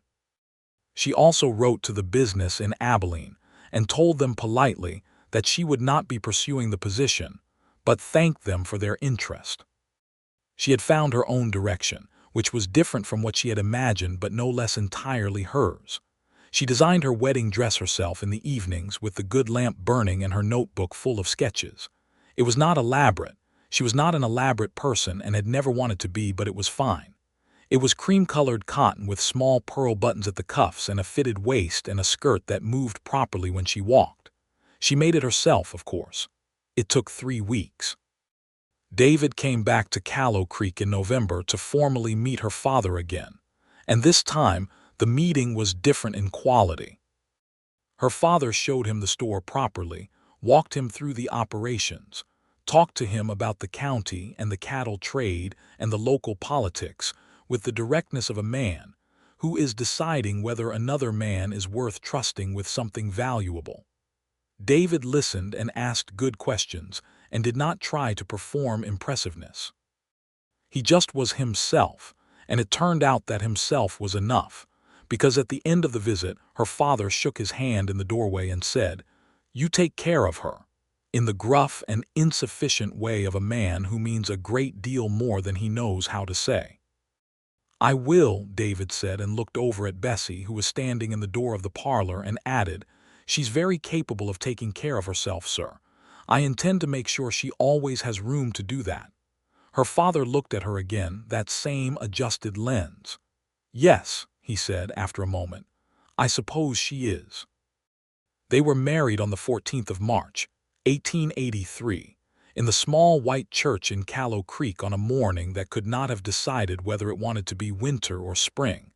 She also wrote to the business in Abilene and told them politely that she would not be pursuing the position, but thanked them for their interest. She had found her own direction, which was different from what she had imagined but no less entirely hers. She designed her wedding dress herself in the evenings with the good lamp burning and her notebook full of sketches. It was not elaborate. She was not an elaborate person and had never wanted to be, but it was fine. It was cream-colored cotton with small pearl buttons at the cuffs and a fitted waist and a skirt that moved properly when she walked. She made it herself, of course. It took 3 weeks. David came back to Callow Creek in November to formally meet her father again, and this time the meeting was different in quality. Her father showed him the store properly, walked him through the operations, talked to him about the county and the cattle trade and the local politics with the directness of a man who is deciding whether another man is worth trusting with something valuable. David listened and asked good questions and did not try to perform impressiveness. He just was himself, and it turned out that himself was enough, because at the end of the visit her father shook his hand in the doorway and said, "You take care of her," in the gruff and insufficient way of a man who means a great deal more than he knows how to say. "I will," David said, and looked over at Bessie, who was standing in the door of the parlor, and added, "She's very capable of taking care of herself, sir. I intend to make sure she always has room to do that." Her father looked at her again, that same adjusted lens. "Yes," he said after a moment, "I suppose she is." They were married on the 14th of March, 1883, in the small white church in Callow Creek on a morning that could not have decided whether it wanted to be winter or spring,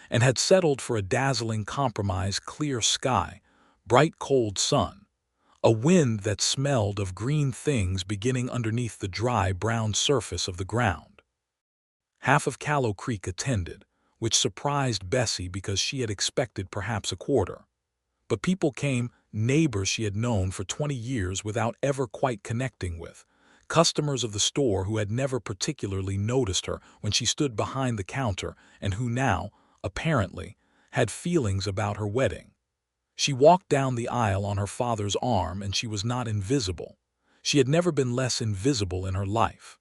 and had settled for a dazzling compromise clear sky, bright cold sun, a wind that smelled of green things beginning underneath the dry brown surface of the ground. Half of Callow Creek attended, which surprised Bessie because she had expected perhaps a quarter. But people came, neighbors she had known for 20 years without ever quite connecting with, customers of the store who had never particularly noticed her when she stood behind the counter and who now, apparently, had feelings about her wedding. She walked down the aisle on her father's arm, and she was not invisible. She had never been less invisible in her life.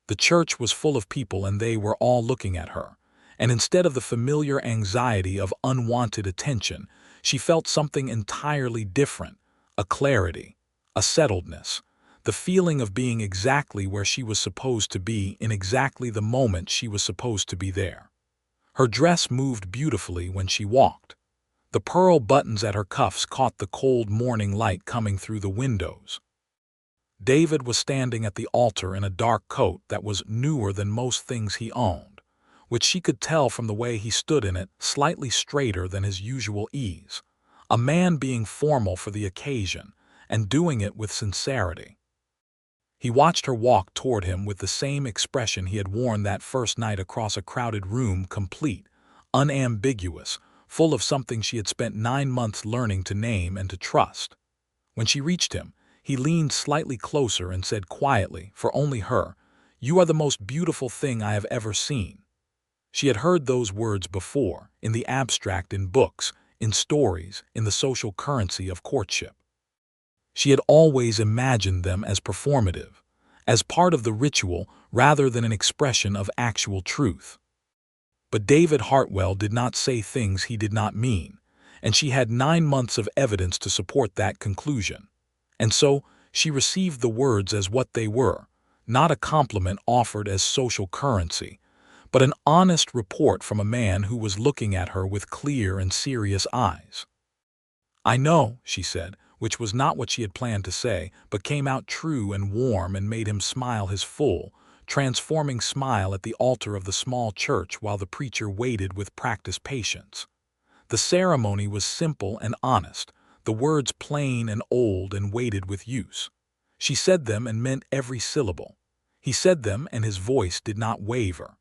The church was full of people, and they were all looking at her, and instead of the familiar anxiety of unwanted attention, she felt something entirely different, a clarity, a settledness, the feeling of being exactly where she was supposed to be in exactly the moment she was supposed to be there. Her dress moved beautifully when she walked. The pearl buttons at her cuffs caught the cold morning light coming through the windows. David was standing at the altar in a dark coat that was newer than most things he owned, which she could tell from the way he stood in it, slightly straighter than his usual ease, a man being formal for the occasion and doing it with sincerity. He watched her walk toward him with the same expression he had worn that first night across a crowded room, complete, unambiguous, full of something she had spent 9 months learning to name and to trust. When she reached him, he leaned slightly closer and said quietly, for only her, "You are the most beautiful thing I have ever seen." She had heard those words before, in the abstract, in books, in stories, in the social currency of courtship. She had always imagined them as performative, as part of the ritual rather than an expression of actual truth. But David Hartwell did not say things he did not mean, and she had 9 months of evidence to support that conclusion. And so she received the words as what they were, not a compliment offered as social currency, but an honest report from a man who was looking at her with clear and serious eyes. "I know," she said, which was not what she had planned to say, but came out true and warm and made him smile his full, transforming smile at the altar of the small church while the preacher waited with practiced patience. The ceremony was simple and honest, the words plain and old and weighted with use. She said them and meant every syllable. He said them and his voice did not waver.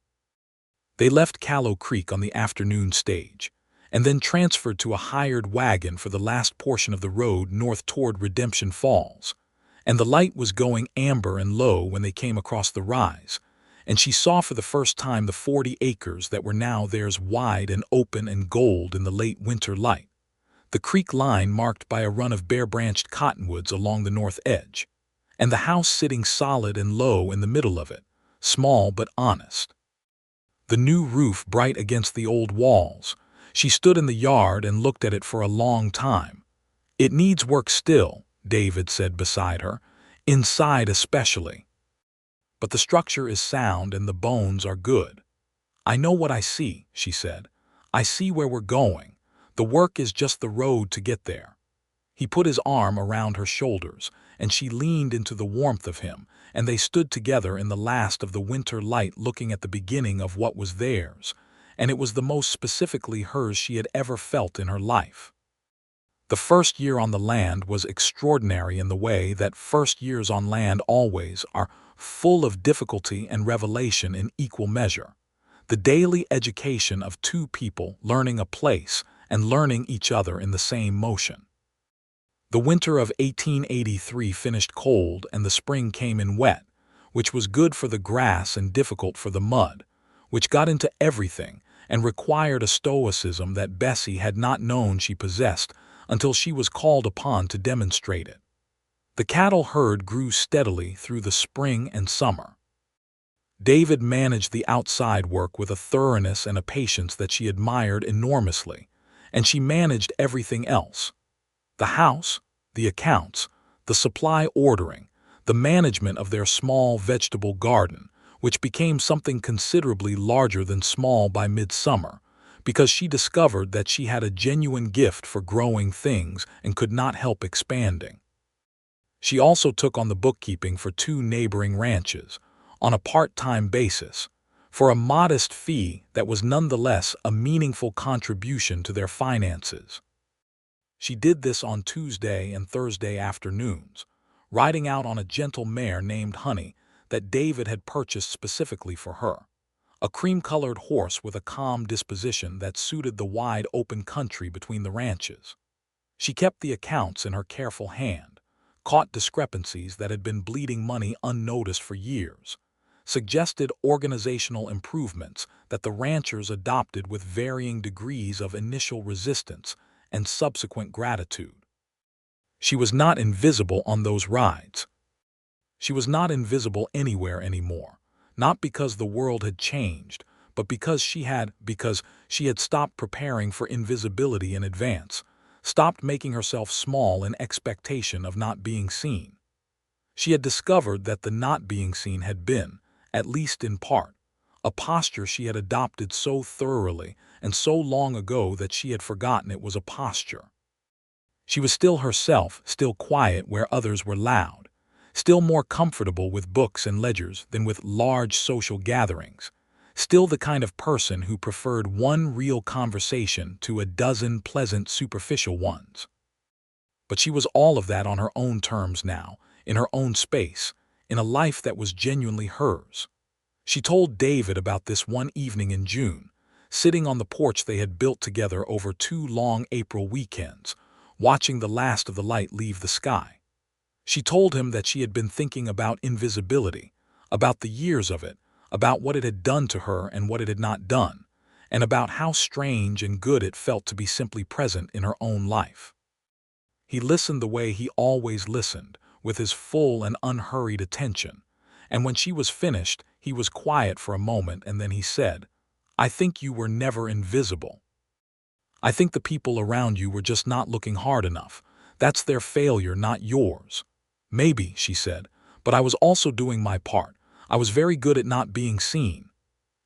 They left Callow Creek on the afternoon stage, and then transferred to a hired wagon for the last portion of the road north toward Redemption Falls, and the light was going amber and low when they came across the rise, and she saw for the first time the 40 acres that were now theirs, wide and open and gold in the late winter light, the creek line marked by a run of bare-branched cottonwoods along the north edge, and the house sitting solid and low in the middle of it, small but honest. The new roof bright against the old walls. She stood in the yard and looked at it for a long time. "It needs work still," David said beside her, "inside especially. But the structure is sound and the bones are good." "I know what I see," she said. "I see where we're going. The work is just the road to get there." He put his arm around her shoulders, and she leaned into the warmth of him, and they stood together in the last of the winter light looking at the beginning of what was theirs, and it was the most specifically hers she had ever felt in her life. The first year on the land was extraordinary in the way that first years on land always are, full of difficulty and revelation in equal measure. The daily education of two people learning a place and learning each other in the same motion. The winter of 1883 finished cold and the spring came in wet, which was good for the grass and difficult for the mud, which got into everything and required a stoicism that Bessie had not known she possessed until she was called upon to demonstrate it. The cattle herd grew steadily through the spring and summer. David managed the outside work with a thoroughness and a patience that she admired enormously, and she managed everything else. The house, the accounts, the supply ordering, the management of their small vegetable garden, which became something considerably larger than small by midsummer, because she discovered that she had a genuine gift for growing things and could not help expanding. She also took on the bookkeeping for 2 neighboring ranches, on a part-time basis, for a modest fee that was nonetheless a meaningful contribution to their finances. She did this on Tuesday and Thursday afternoons, riding out on a gentle mare named Honey that David had purchased specifically for her, a cream-colored horse with a calm disposition that suited the wide open country between the ranches. She kept the accounts in her careful hand, caught discrepancies that had been bleeding money unnoticed for years, suggested organizational improvements that the ranchers adopted with varying degrees of initial resistance and subsequent gratitude. She was not invisible on those rides. She was not invisible anywhere anymore, not because the world had changed, but because she had stopped preparing for invisibility in advance, stopped making herself small in expectation of not being seen. She had discovered that the not being seen had been, at least in part, a posture she had adopted so thoroughly and so long ago that she had forgotten it was a posture. She was still herself, still quiet where others were loud, still more comfortable with books and ledgers than with large social gatherings, still the kind of person who preferred one real conversation to a dozen pleasant superficial ones. But she was all of that on her own terms now, in her own space, in a life that was genuinely hers. She told David about this one evening in June, sitting on the porch they had built together over 2 long April weekends, watching the last of the light leave the sky. She told him that she had been thinking about invisibility, about the years of it, about what it had done to her and what it had not done, and about how strange and good it felt to be simply present in her own life. He listened the way he always listened, with his full and unhurried attention, and when she was finished, he was quiet for a moment and then he said, "I think you were never invisible. I think the people around you were just not looking hard enough. That's their failure, not yours." "Maybe," she said, "but I was also doing my part. I was very good at not being seen."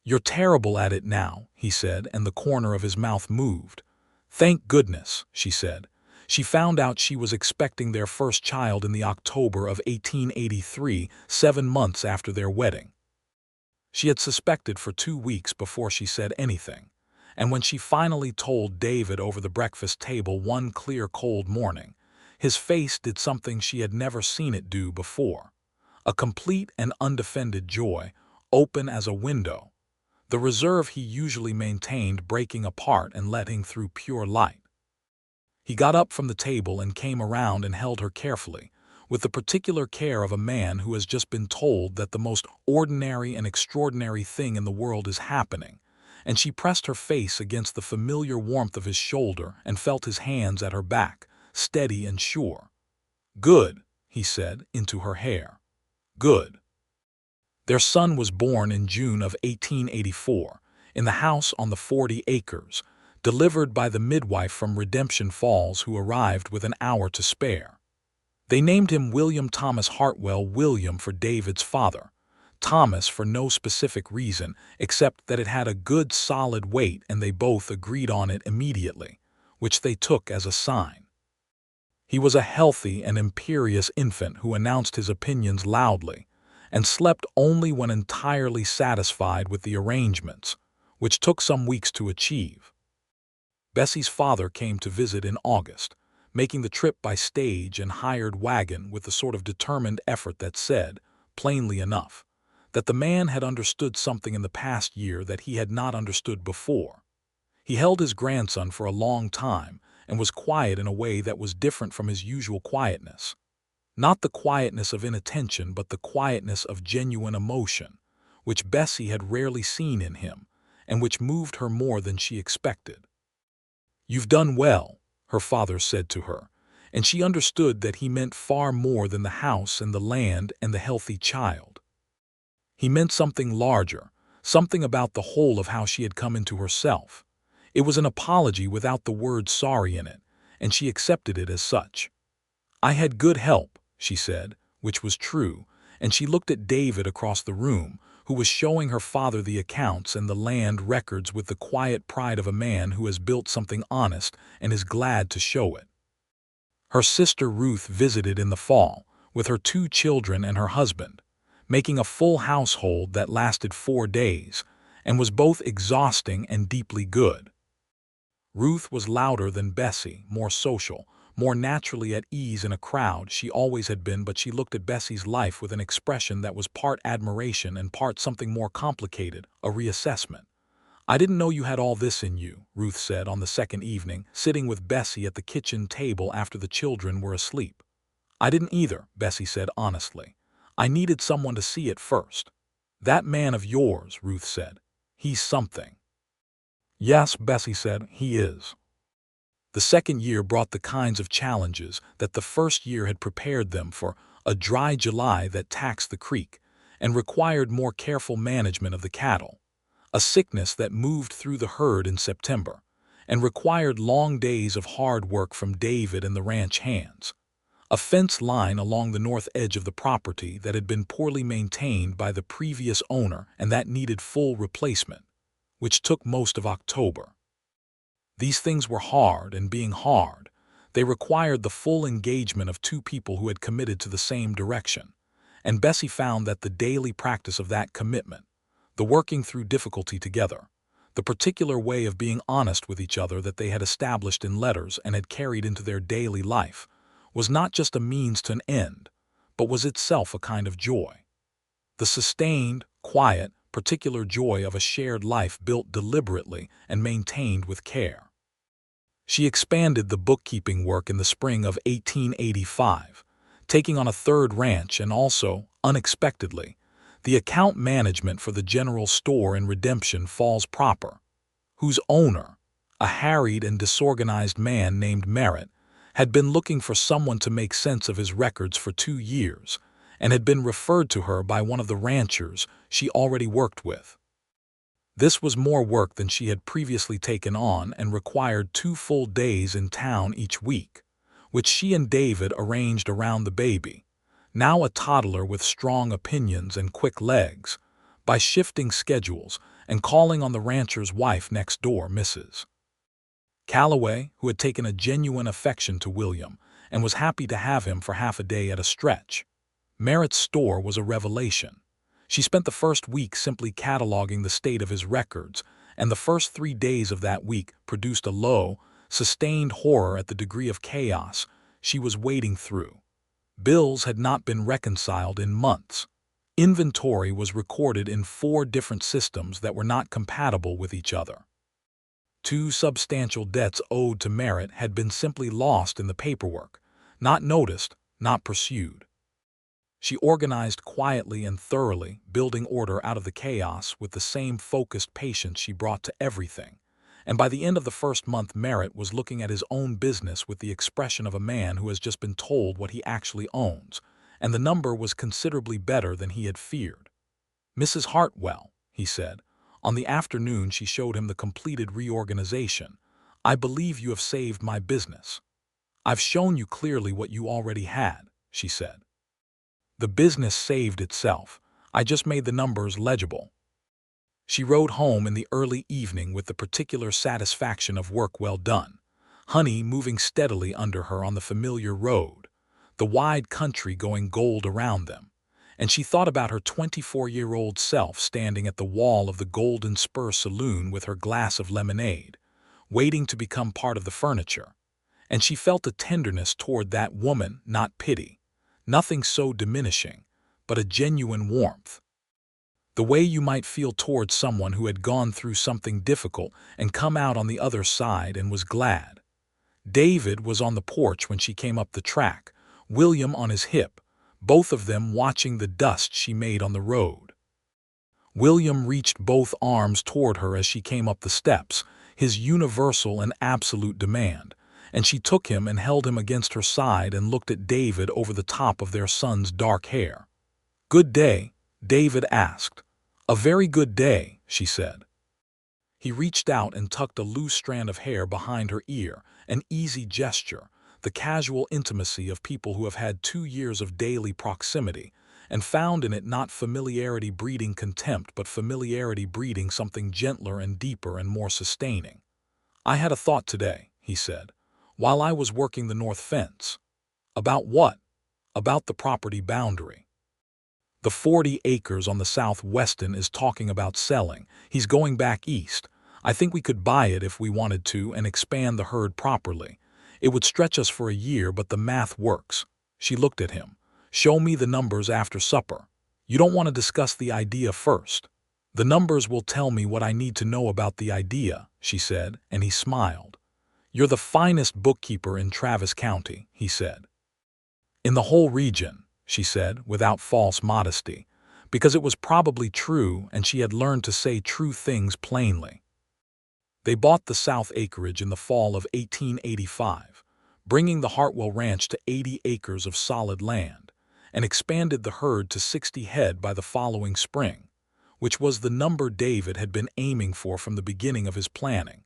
"You're terrible at it now," he said, and the corner of his mouth moved. "Thank goodness," she said. She found out she was expecting their first child in the October of 1883, 7 months after their wedding. She had suspected for 2 weeks before she said anything, and when she finally told David over the breakfast table one clear cold morning, his face did something she had never seen it do before. A complete and undefended joy, open as a window, the reserve he usually maintained breaking apart and letting through pure light. He got up from the table and came around and held her carefully, with the particular care of a man who has just been told that the most ordinary and extraordinary thing in the world is happening, and she pressed her face against the familiar warmth of his shoulder and felt his hands at her back, steady and sure. "Good," he said, into her hair. "Good." Their son was born in June of 1884, in the house on the 40 acres, delivered by the midwife from Redemption Falls who arrived with an hour to spare. They named him William Thomas Hartwell, William for David's father, Thomas for no specific reason except that it had a good solid weight and they both agreed on it immediately, which they took as a sign. He was a healthy and imperious infant who announced his opinions loudly and slept only when entirely satisfied with the arrangements, which took some weeks to achieve. Bessie's father came to visit in August, making the trip by stage and hired wagon with the sort of determined effort that said, plainly enough, that the man had understood something in the past year that he had not understood before. He held his grandson for a long time and was quiet in a way that was different from his usual quietness. Not the quietness of inattention, but the quietness of genuine emotion, which Bessie had rarely seen in him, and which moved her more than she expected. "You've done well," her father said to her, and she understood that he meant far more than the house and the land and the healthy child. He meant something larger, something about the whole of how she had come into herself. It was an apology without the word sorry in it, and she accepted it as such. "I had good help," she said, which was true, and she looked at David across the room, who was showing her father the accounts and the land records with the quiet pride of a man who has built something honest and is glad to show it. Her sister Ruth visited in the fall, with her 2 children and her husband, making a full household that lasted 4 days, and was both exhausting and deeply good. Ruth was louder than Bessie, more social, more naturally at ease in a crowd she always had been, but she looked at Bessie's life with an expression that was part admiration and part something more complicated, a reassessment. "I didn't know you had all this in you," Ruth said on the second evening, sitting with Bessie at the kitchen table after the children were asleep. "I didn't either," Bessie said honestly. "I needed someone to see it first." "That man of yours," Ruth said. "He's something." "Yes," Bessie said, "he is." The second year brought the kinds of challenges that the first year had prepared them for: a dry July that taxed the creek and required more careful management of the cattle, a sickness that moved through the herd in September and required long days of hard work from David and the ranch hands, a fence line along the north edge of the property that had been poorly maintained by the previous owner and that needed full replacement, which took most of October. These things were hard, and being hard, They required the full engagement of two people who had committed to the same direction, and Bessie found that the daily practice of that commitment, the working through difficulty together, the particular way of being honest with each other that they had established in letters and had carried into their daily life, was not just a means to an end, but was itself a kind of joy. The sustained, quiet, particular joy of a shared life built deliberately and maintained with care. She expanded the bookkeeping work in the spring of 1885, taking on a third ranch and also, unexpectedly, the account management for the general store in Redemption Falls proper, whose owner, a harried and disorganized man named Merritt, had been looking for someone to make sense of his records for 2 years and had been referred to her by one of the ranchers she already worked with. This was more work than she had previously taken on and required 2 full days in town each week, which she and David arranged around the baby, now a toddler with strong opinions and quick legs, by shifting schedules and calling on the rancher's wife next door, Mrs. Calloway, who had taken a genuine affection to William and was happy to have him for half a day at a stretch. Merritt's store was a revelation. She spent the first week simply cataloging the state of his records, and the first 3 days of that week produced a low, sustained horror at the degree of chaos she was wading through. Bills had not been reconciled in months. Inventory was recorded in 4 different systems that were not compatible with each other. 2 substantial debts owed to Merritt had been simply lost in the paperwork, not noticed, not pursued. She organized quietly and thoroughly, building order out of the chaos with the same focused patience she brought to everything, and by the end of the first month Merritt was looking at his own business with the expression of a man who has just been told what he actually owns, and the number was considerably better than he had feared. "Mrs. Hartwell," he said, on the afternoon she showed him the completed reorganization, "I believe you have saved my business." "I've shown you clearly what you already had," she said. "The business saved itself. I just made the numbers legible." She rode home in the early evening with the particular satisfaction of work well done, Honey moving steadily under her on the familiar road, the wide country going gold around them, and she thought about her 24-year-old self standing at the wall of the Golden Spur Saloon with her glass of lemonade, waiting to become part of the furniture, and she felt a tenderness toward that woman, not pity, nothing so diminishing, but a genuine warmth. The way you might feel towards someone who had gone through something difficult and come out on the other side and was glad. David was on the porch when she came up the track, William on his hip, both of them watching the dust she made on the road. William reached both arms toward her as she came up the steps, his universal and absolute demand, and she took him and held him against her side and looked at David over the top of their son's dark hair. "Good day?" David asked. "A very good day," she said. He reached out and tucked a loose strand of hair behind her ear, an easy gesture, the casual intimacy of people who have had 2 years of daily proximity, and found in it not familiarity breeding contempt but familiarity breeding something gentler and deeper and more sustaining. "I had a thought today," he said, "while I was working the north fence." "About what?" "About the property boundary. The 40 acres on the southwestern is talking about selling. He's going back east. I think we could buy it if we wanted to and expand the herd properly. It would stretch us for a year, but the math works." She looked at him. "Show me the numbers after supper. You don't want to discuss the idea first?" "The numbers will tell me what I need to know about the idea," she said, and he smiled. "You're the finest bookkeeper in Travis County," he said. "In the whole region," she said, without false modesty, because it was probably true and she had learned to say true things plainly. They bought the south acreage in the fall of 1885, bringing the Hartwell Ranch to 80 acres of solid land, and expanded the herd to 60 head by the following spring, which was the number David had been aiming for from the beginning of his planning,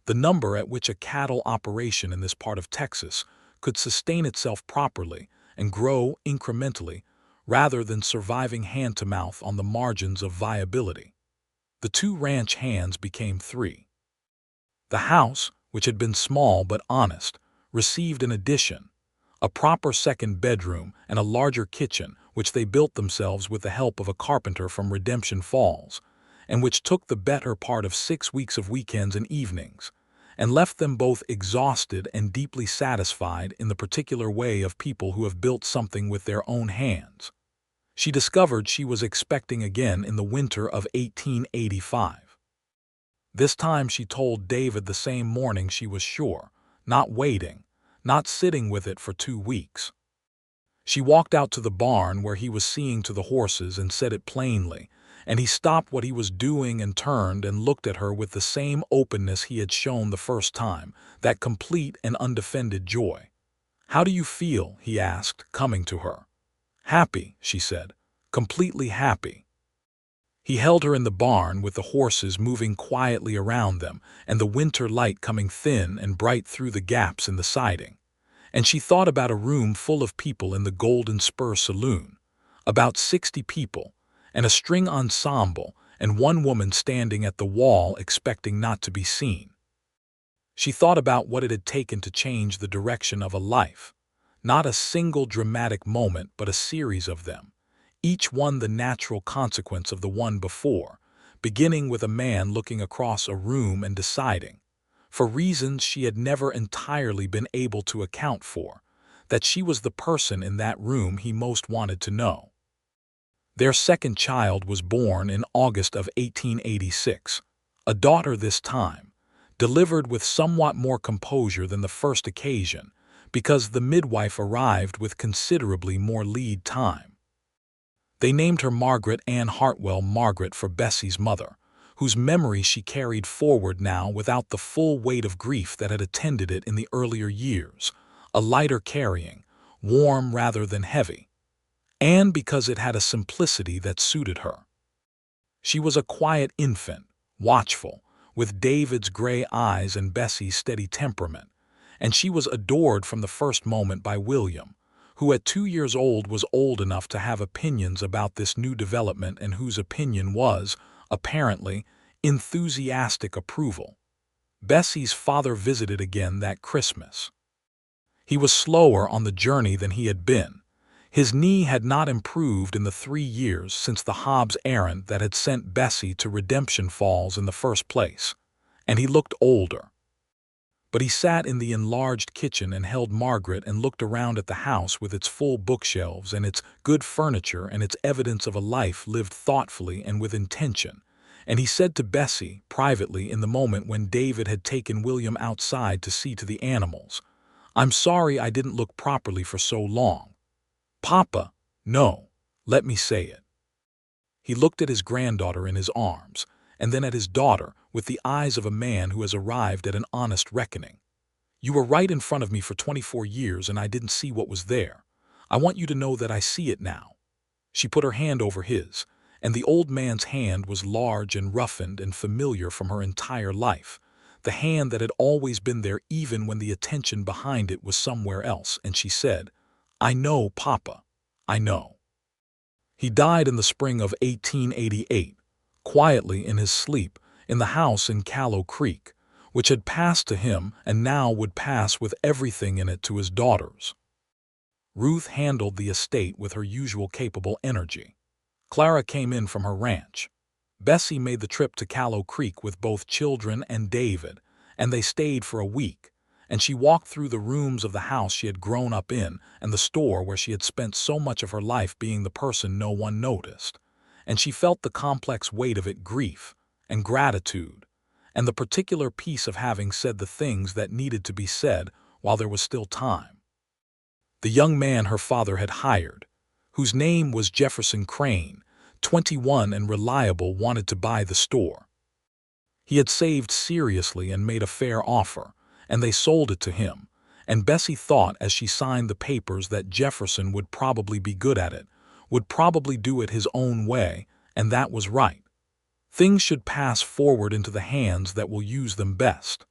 the number at which a cattle operation in this part of Texas could sustain itself properly and grow incrementally rather than surviving hand-to-mouth on the margins of viability. The 2 ranch hands became 3. The house, which had been small but honest, received an addition, a proper second bedroom and a larger kitchen, which they built themselves with the help of a carpenter from Redemption Falls, and which took the better part of 6 weeks of weekends and evenings, and left them both exhausted and deeply satisfied in the particular way of people who have built something with their own hands. She discovered she was expecting again in the winter of 1885. This time she told David the same morning she was sure, not waiting, not sitting with it for 2 weeks. She walked out to the barn where he was seeing to the horses and said it plainly, and he stopped what he was doing and turned and looked at her with the same openness he had shown the first time, that complete and undefended joy. "How do you feel?" he asked, coming to her. "Happy," she said, "completely happy." He held her in the barn with the horses moving quietly around them and the winter light coming thin and bright through the gaps in the siding. And she thought about a room full of people in the Golden Spur Saloon, about 60 people, and a string ensemble, and one woman standing at the wall expecting not to be seen. She thought about what it had taken to change the direction of a life, not a single dramatic moment but a series of them, each one the natural consequence of the one before, beginning with a man looking across a room and deciding, for reasons she had never entirely been able to account for, that she was the person in that room he most wanted to know. Their second child was born in August of 1886, a daughter this time, delivered with somewhat more composure than the first occasion, because the midwife arrived with considerably more lead time. They named her Margaret Ann Hartwell, Margaret for Bessie's mother, whose memory she carried forward now without the full weight of grief that had attended it in the earlier years, a lighter carrying, warm rather than heavy, and because it had a simplicity that suited her. She was a quiet infant, watchful, with David's gray eyes and Bessie's steady temperament, and she was adored from the first moment by William, who at 2 years old was old enough to have opinions about this new development and whose opinion was, apparently, enthusiastic approval. Bessie's father visited again that Christmas. He was slower on the journey than he had been. His knee had not improved in the 3 years since the Hobbs errand that had sent Bessie to Redemption Falls in the first place, and he looked older. But he sat in the enlarged kitchen and held Margaret and looked around at the house with its full bookshelves and its good furniture and its evidence of a life lived thoughtfully and with intention, and he said to Bessie, privately in the moment when David had taken William outside to see to the animals, "I'm sorry I didn't look properly for so long. Papa, no, let me say it." He looked at his granddaughter in his arms, and then at his daughter with the eyes of a man who has arrived at an honest reckoning. "You were right in front of me for 24 years and I didn't see what was there. I want you to know that I see it now." She put her hand over his, and the old man's hand was large and roughened and familiar from her entire life, the hand that had always been there even when the attention behind it was somewhere else, and she said, "I know, Papa, I know." He died in the spring of 1888, quietly in his sleep, in the house in Callow Creek, which had passed to him and now would pass with everything in it to his daughters. Ruth handled the estate with her usual capable energy. Clara came in from her ranch. Bessie made the trip to Callow Creek with both children and David, and they stayed for a week, and she walked through the rooms of the house she had grown up in and the store where she had spent so much of her life being the person no one noticed, and she felt the complex weight of it, grief and gratitude, and the particular peace of having said the things that needed to be said while there was still time. The young man her father had hired, whose name was Jefferson Crane, 21 and reliable, wanted to buy the store. He had saved seriously and made a fair offer, and they sold it to him, and Bessie thought as she signed the papers that Jefferson would probably be good at it, would probably do it his own way, and that was right. Things should pass forward into the hands that will use them best.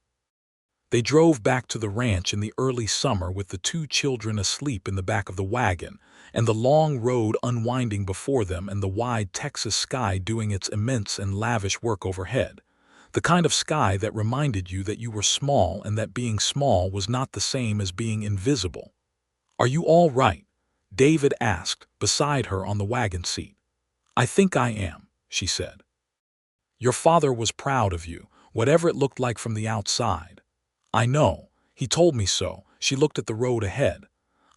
They drove back to the ranch in the early summer with the 2 children asleep in the back of the wagon, and the long road unwinding before them and the wide Texas sky doing its immense and lavish work overhead. The kind of sky that reminded you that you were small and that being small was not the same as being invisible. "Are you all right?" David asked, beside her on the wagon seat. "I think I am," she said. "Your father was proud of you, whatever it looked like from the outside." "I know. He told me so." She looked at the road ahead.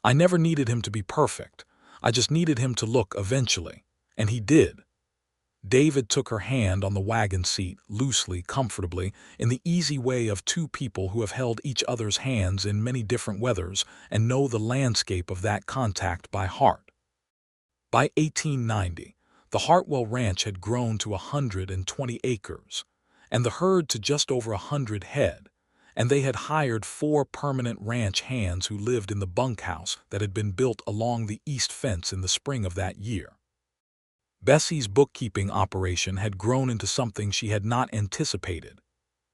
"I never needed him to be perfect. I just needed him to look eventually. And he did." David took her hand on the wagon seat, loosely, comfortably, in the easy way of two people who have held each other's hands in many different weathers and know the landscape of that contact by heart. By 1890, the Hartwell Ranch had grown to 120 acres, and the herd to just over 100 head, and they had hired 4 permanent ranch hands who lived in the bunkhouse that had been built along the east fence in the spring of that year. Bessie's bookkeeping operation had grown into something she had not anticipated.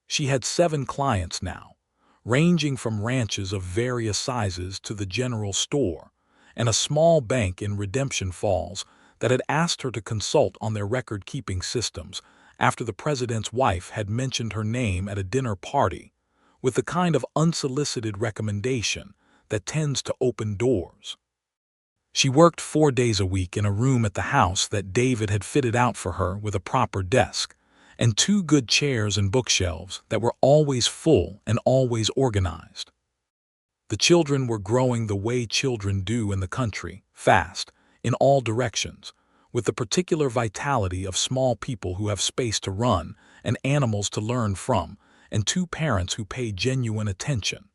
She had 7 clients now, ranging from ranches of various sizes to the general store, and a small bank in Redemption Falls that had asked her to consult on their record-keeping systems after the president's wife had mentioned her name at a dinner party, with the kind of unsolicited recommendation that tends to open doors. She worked 4 days a week in a room at the house that David had fitted out for her with a proper desk and 2 good chairs and bookshelves that were always full and always organized. The children were growing the way children do in the country, fast, in all directions, with the particular vitality of small people who have space to run and animals to learn from, and 2 parents who pay genuine attention.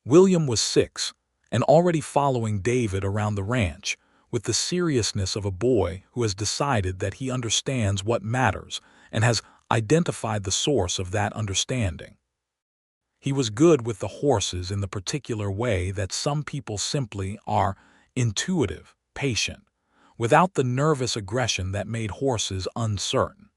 William was 6, and already following David around the ranch with the seriousness of a boy who has decided that he understands what matters and has identified the source of that understanding. He was good with the horses in the particular way that some people simply are: intuitive, patient, without the nervous aggression that made horses uncertain.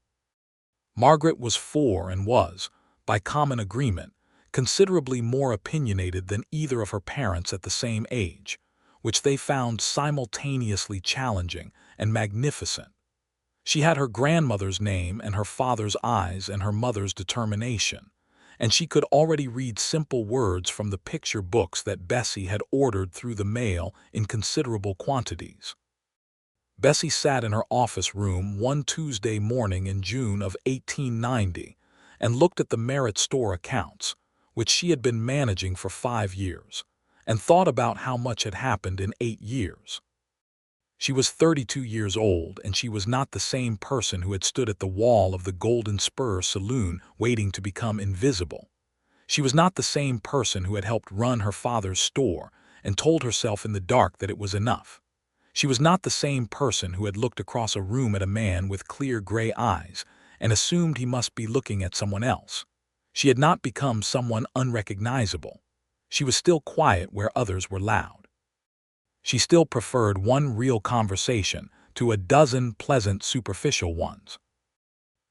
Margaret was 4 and was, by common agreement, considerably more opinionated than either of her parents at the same age, which they found simultaneously challenging and magnificent. She had her grandmother's name and her father's eyes and her mother's determination, and she could already read simple words from the picture books that Bessie had ordered through the mail in considerable quantities. Bessie sat in her office room one Tuesday morning in June of 1890 and looked at the Merit store accounts, which she had been managing for 5 years, and thought about how much had happened in 8 years. She was 32 years old, and she was not the same person who had stood at the wall of the Golden Spur saloon waiting to become invisible. She was not the same person who had helped run her father's store and told herself in the dark that it was enough. She was not the same person who had looked across a room at a man with clear gray eyes and assumed he must be looking at someone else. She had not become someone unrecognizable. She was still quiet where others were loud. She still preferred one real conversation to a dozen pleasant superficial ones.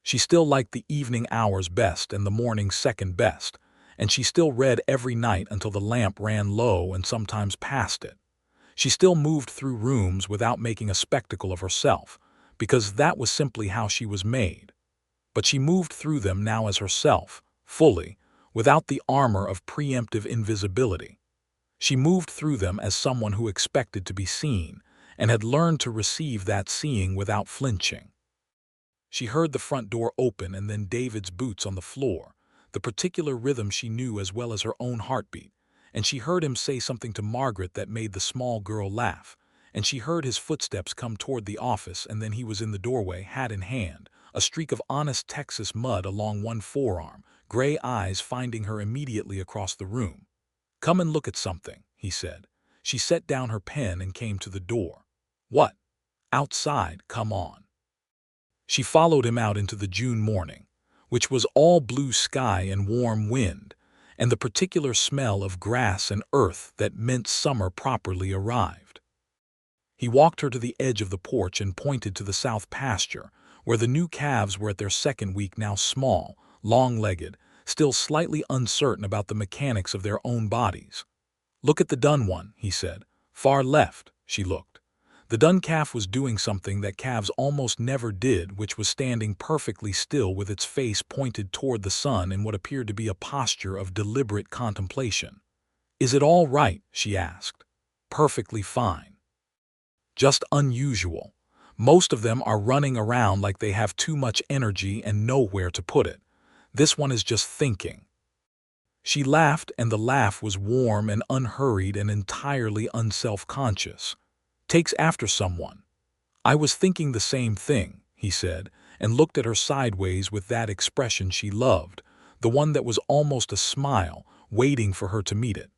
She still liked the evening hours best and the morning second best, and she still read every night until the lamp ran low and sometimes past it. She still moved through rooms without making a spectacle of herself, because that was simply how she was made. But she moved through them now as herself, fully, without the armor of preemptive invisibility. She moved through them as someone who expected to be seen and had learned to receive that seeing without flinching. She heard the front door open and then David's boots on the floor, the particular rhythm she knew as well as her own heartbeat, and she heard him say something to Margaret that made the small girl laugh, and she heard his footsteps come toward the office, and then he was in the doorway, hat in hand, a streak of honest Texas mud along one forearm, gray eyes finding her immediately across the room. "Come and look at something," he said. She set down her pen and came to the door. "What?" "Outside, come on." She followed him out into the June morning, which was all blue sky and warm wind, and the particular smell of grass and earth that meant summer properly arrived. He walked her to the edge of the porch and pointed to the south pasture, where the new calves were at their second week, now small, long-legged, still slightly uncertain about the mechanics of their own bodies. "Look at the done one," he said. "Far left." She looked. The dun calf was doing something that calves almost never did, which was standing perfectly still with its face pointed toward the sun in what appeared to be a posture of deliberate contemplation. "Is it all right?" she asked. "Perfectly fine. Just unusual. Most of them are running around like they have too much energy and nowhere to put it. This one is just thinking." She laughed, and the laugh was warm and unhurried and entirely unself-conscious. "Takes after someone." "I was thinking the same thing," he said, and looked at her sideways with that expression she loved, the one that was almost a smile, waiting for her to meet it.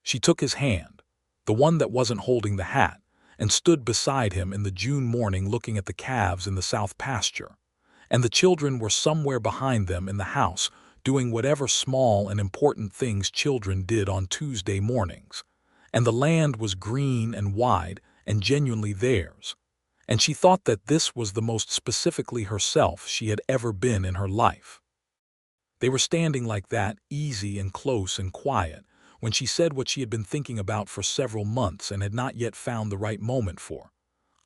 She took his hand, the one that wasn't holding the hat, and stood beside him in the June morning looking at the calves in the south pasture. And the children were somewhere behind them in the house, doing whatever small and important things children did on Tuesday mornings. And the land was green and wide and genuinely theirs. And she thought that this was the most specifically herself she had ever been in her life. They were standing like that, easy and close and quiet, when she said what she had been thinking about for several months and had not yet found the right moment for.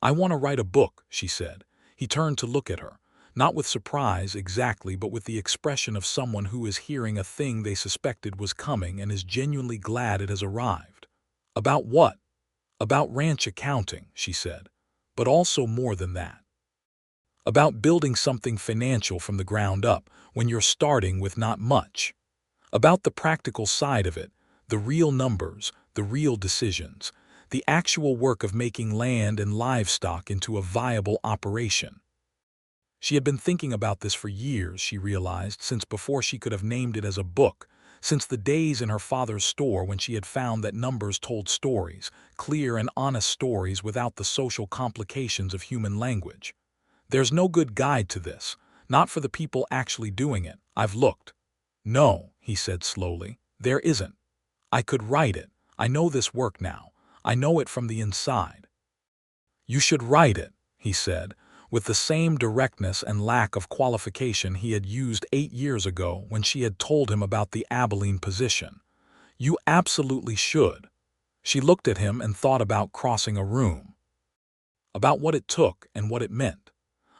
"I want to write a book," she said. He turned to look at her, not with surprise exactly, but with the expression of someone who is hearing a thing they suspected was coming and is genuinely glad it has arrived. "About what?" "About ranch accounting," she said, "but also more than that. About building something financial from the ground up when you're starting with not much. About the practical side of it, the real numbers, the real decisions, the actual work of making land and livestock into a viable operation." She had been thinking about this for years, she realized, since before she could have named it as a book, since the days in her father's store when she had found that numbers told stories, clear and honest stories without the social complications of human language. "There's no good guide to this, not for the people actually doing it. I've looked." "No," he said slowly, "there isn't. I could write it. I know this work now. I know it from the inside." "You should write it," he said, with the same directness and lack of qualification he had used 8 years ago when she had told him about the Abilene position. "You absolutely should." She looked at him and thought about crossing a room. About what it took and what it meant.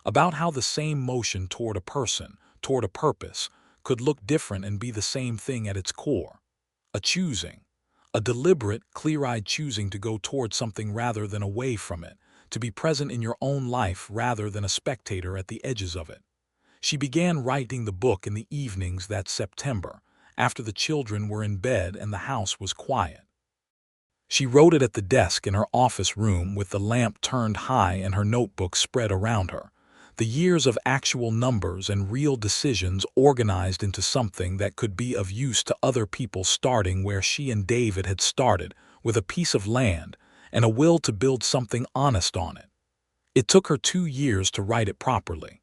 About how the same motion toward a person, toward a purpose, could look different and be the same thing at its core. A choosing. A deliberate, clear-eyed choosing to go toward something rather than away from it, to be present in your own life rather than a spectator at the edges of it. She began writing the book in the evenings that September, after the children were in bed and the house was quiet. She wrote it at the desk in her office room with the lamp turned high and her notebook spread around her. The years of actual numbers and real decisions organized into something that could be of use to other people, starting where she and David had started, with a piece of land and a will to build something honest on it. It took her 2 years to write it properly.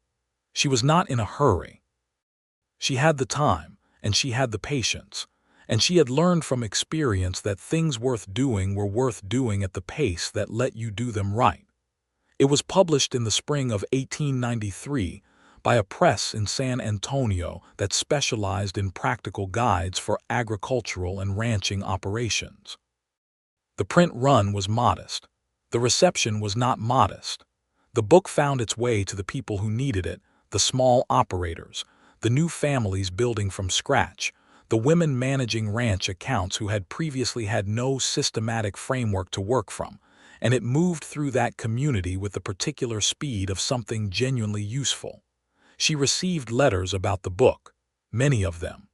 She was not in a hurry. She had the time, and she had the patience, and she had learned from experience that things worth doing were worth doing at the pace that let you do them right. It was published in the spring of 1893 by a press in San Antonio that specialized in practical guides for agricultural and ranching operations. The print run was modest. The reception was not modest. The book found its way to the people who needed it, the small operators, the new families building from scratch, the women managing ranch accounts who had previously had no systematic framework to work from, and it moved through that community with the particular speed of something genuinely useful. She received letters about the book, many of them,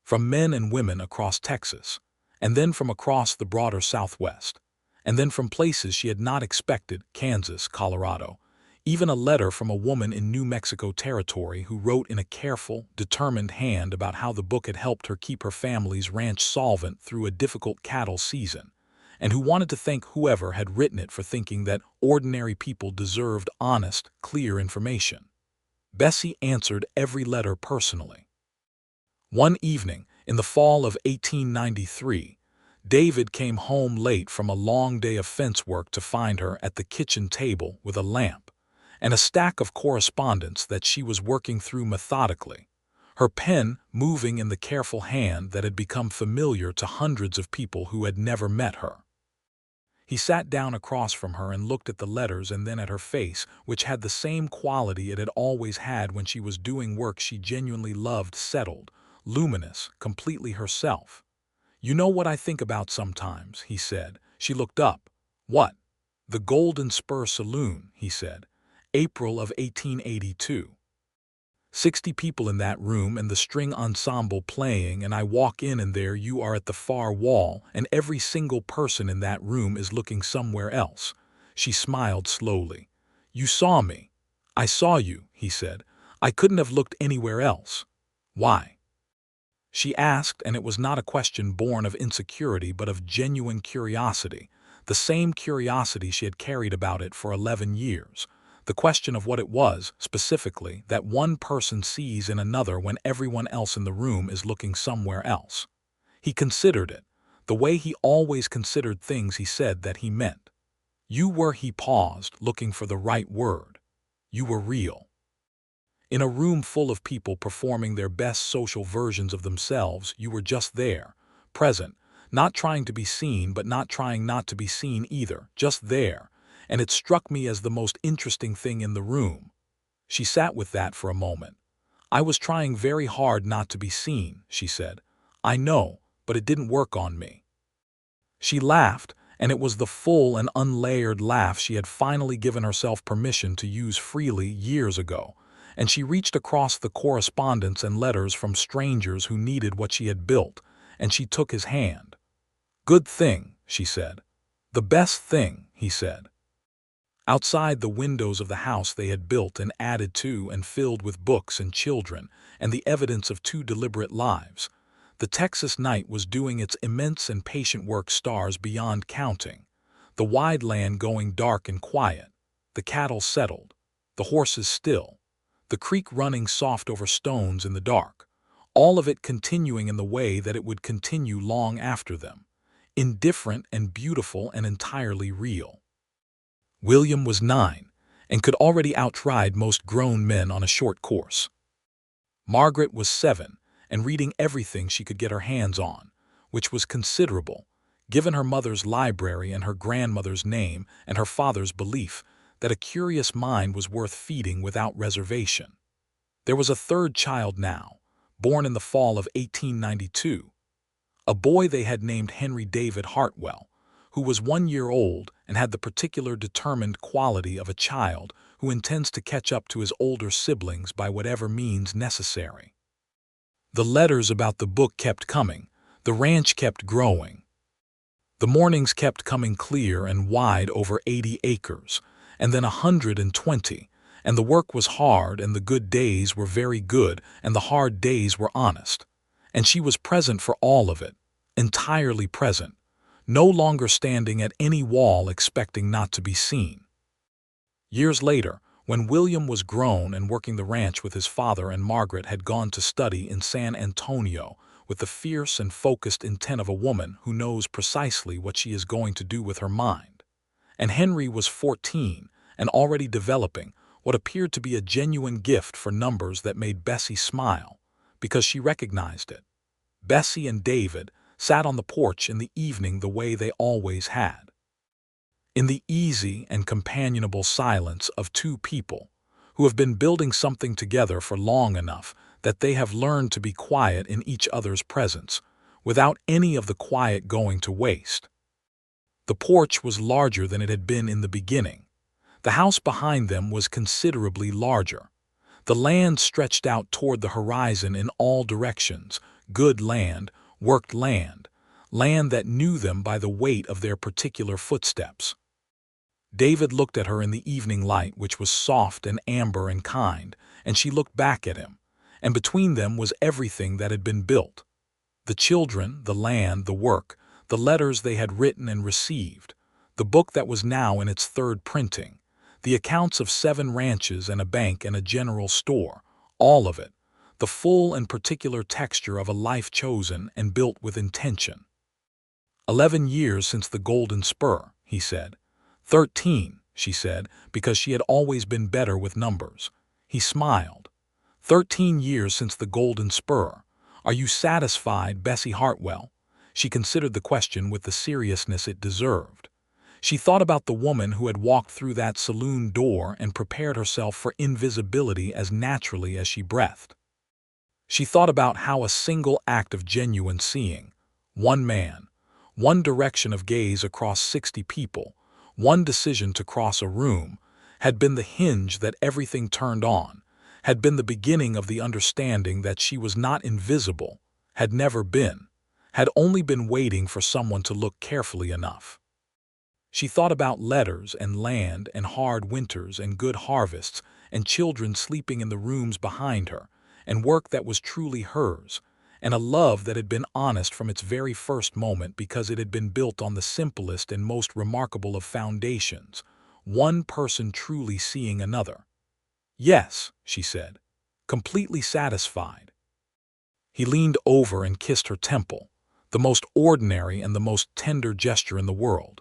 from men and women across Texas, and then from across the broader Southwest, and then from places she had not expected, Kansas, Colorado, even a letter from a woman in New Mexico Territory who wrote in a careful, determined hand about how the book had helped her keep her family's ranch solvent through a difficult cattle season, and who wanted to thank whoever had written it for thinking that ordinary people deserved honest, clear information. Bessie answered every letter personally. One evening, in the fall of 1893, David came home late from a long day of fence work to find her at the kitchen table with a lamp and a stack of correspondence that she was working through methodically, her pen moving in the careful hand that had become familiar to hundreds of people who had never met her. He sat down across from her and looked at the letters and then at her face, which had the same quality it had always had when she was doing work she genuinely loved, settled, luminous, completely herself. "You know what I think about sometimes," he said. She looked up. "What?" "The Golden Spur Saloon," he said. "April of 1882. 60 people in that room and the string ensemble playing, and I walk in and there you are at the far wall, and every single person in that room is looking somewhere else." She smiled slowly. "You saw me." "I saw you," he said. "I couldn't have looked anywhere else." "Why?" she asked, and it was not a question born of insecurity but of genuine curiosity, the same curiosity she had carried about it for 11 years. The question of what it was, specifically, that one person sees in another when everyone else in the room is looking somewhere else. He considered it, the way he always considered things he said that he meant. "You were," he paused, looking for the right word. "You were real. In a room full of people performing their best social versions of themselves, you were just there, present, not trying to be seen but not trying not to be seen either, just there, and it struck me as the most interesting thing in the room." She sat with that for a moment. "I was trying very hard not to be seen," she said. "I know, but it didn't work on me." She laughed, and it was the full and unlayered laugh she had finally given herself permission to use freely years ago, and she reached across the correspondence and letters from strangers who needed what she had built, and she took his hand. "Good thing," she said. "The best thing," he said. Outside the windows of the house they had built and added to and filled with books and children and the evidence of 2 deliberate lives, the Texas night was doing its immense and patient work, stars beyond counting, the wide land going dark and quiet, the cattle settled, the horses still, the creek running soft over stones in the dark, all of it continuing in the way that it would continue long after them, indifferent and beautiful and entirely real. William was 9 and could already outride most grown men on a short course. Margaret was 7 and reading everything she could get her hands on, which was considerable, given her mother's library and her grandmother's name and her father's belief that a curious mind was worth feeding without reservation. There was a 3rd child now, born in the fall of 1892, a boy they had named Henry David Hartwell, who was 1 year old and had the particular determined quality of a child who intends to catch up to his older siblings by whatever means necessary. The letters about the book kept coming, the ranch kept growing. The mornings kept coming clear and wide over 80 acres, and then 120, and the work was hard and the good days were very good and the hard days were honest. And she was present for all of it, entirely present, no longer standing at any wall expecting not to be seen. Years later, when William was grown and working the ranch with his father and Margaret had gone to study in San Antonio with the fierce and focused intent of a woman who knows precisely what she is going to do with her mind, and Henry was 14 and already developing what appeared to be a genuine gift for numbers that made Bessie smile, because she recognized it. Bessie and David sat on the porch in the evening the way they always had, in the easy and companionable silence of 2 people who have been building something together for long enough that they have learned to be quiet in each other's presence, without any of the quiet going to waste. The porch was larger than it had been in the beginning. The house behind them was considerably larger. The land stretched out toward the horizon in all directions, good land, worked land, land that knew them by the weight of their particular footsteps. David looked at her in the evening light, which was soft and amber and kind, and she looked back at him, and between them was everything that had been built. The children, the land, the work, the letters they had written and received, the book that was now in its 3rd printing, the accounts of 7 ranches and a bank and a general store, all of it, the full and particular texture of a life chosen and built with intention. 11 years since the Golden Spur, he said. 13, she said, because she had always been better with numbers. He smiled. 13 years since the Golden Spur. Are you satisfied, Bessie Hartwell? She considered the question with the seriousness it deserved. She thought about the woman who had walked through that saloon door and prepared herself for invisibility as naturally as she breathed. She thought about how a single act of genuine seeing, one man, one direction of gaze across 60 people, one decision to cross a room, had been the hinge that everything turned on, had been the beginning of the understanding that she was not invisible, had never been, had only been waiting for someone to look carefully enough. She thought about letters and land and hard winters and good harvests and children sleeping in the rooms behind her, and work that was truly hers, and a love that had been honest from its very first moment because it had been built on the simplest and most remarkable of foundations, one person truly seeing another. "Yes," she said, completely satisfied. He leaned over and kissed her temple, the most ordinary and the most tender gesture in the world,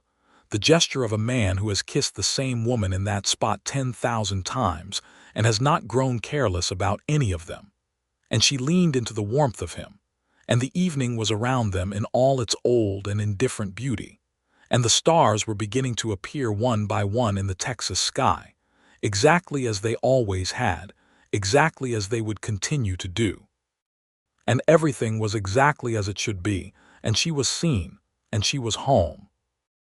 the gesture of a man who has kissed the same woman in that spot 10,000 times and has not grown careless about any of them. And she leaned into the warmth of him, and the evening was around them in all its old and indifferent beauty, and the stars were beginning to appear one by one in the Texas sky, exactly as they always had, exactly as they would continue to do. And everything was exactly as it should be, and she was seen, and she was home.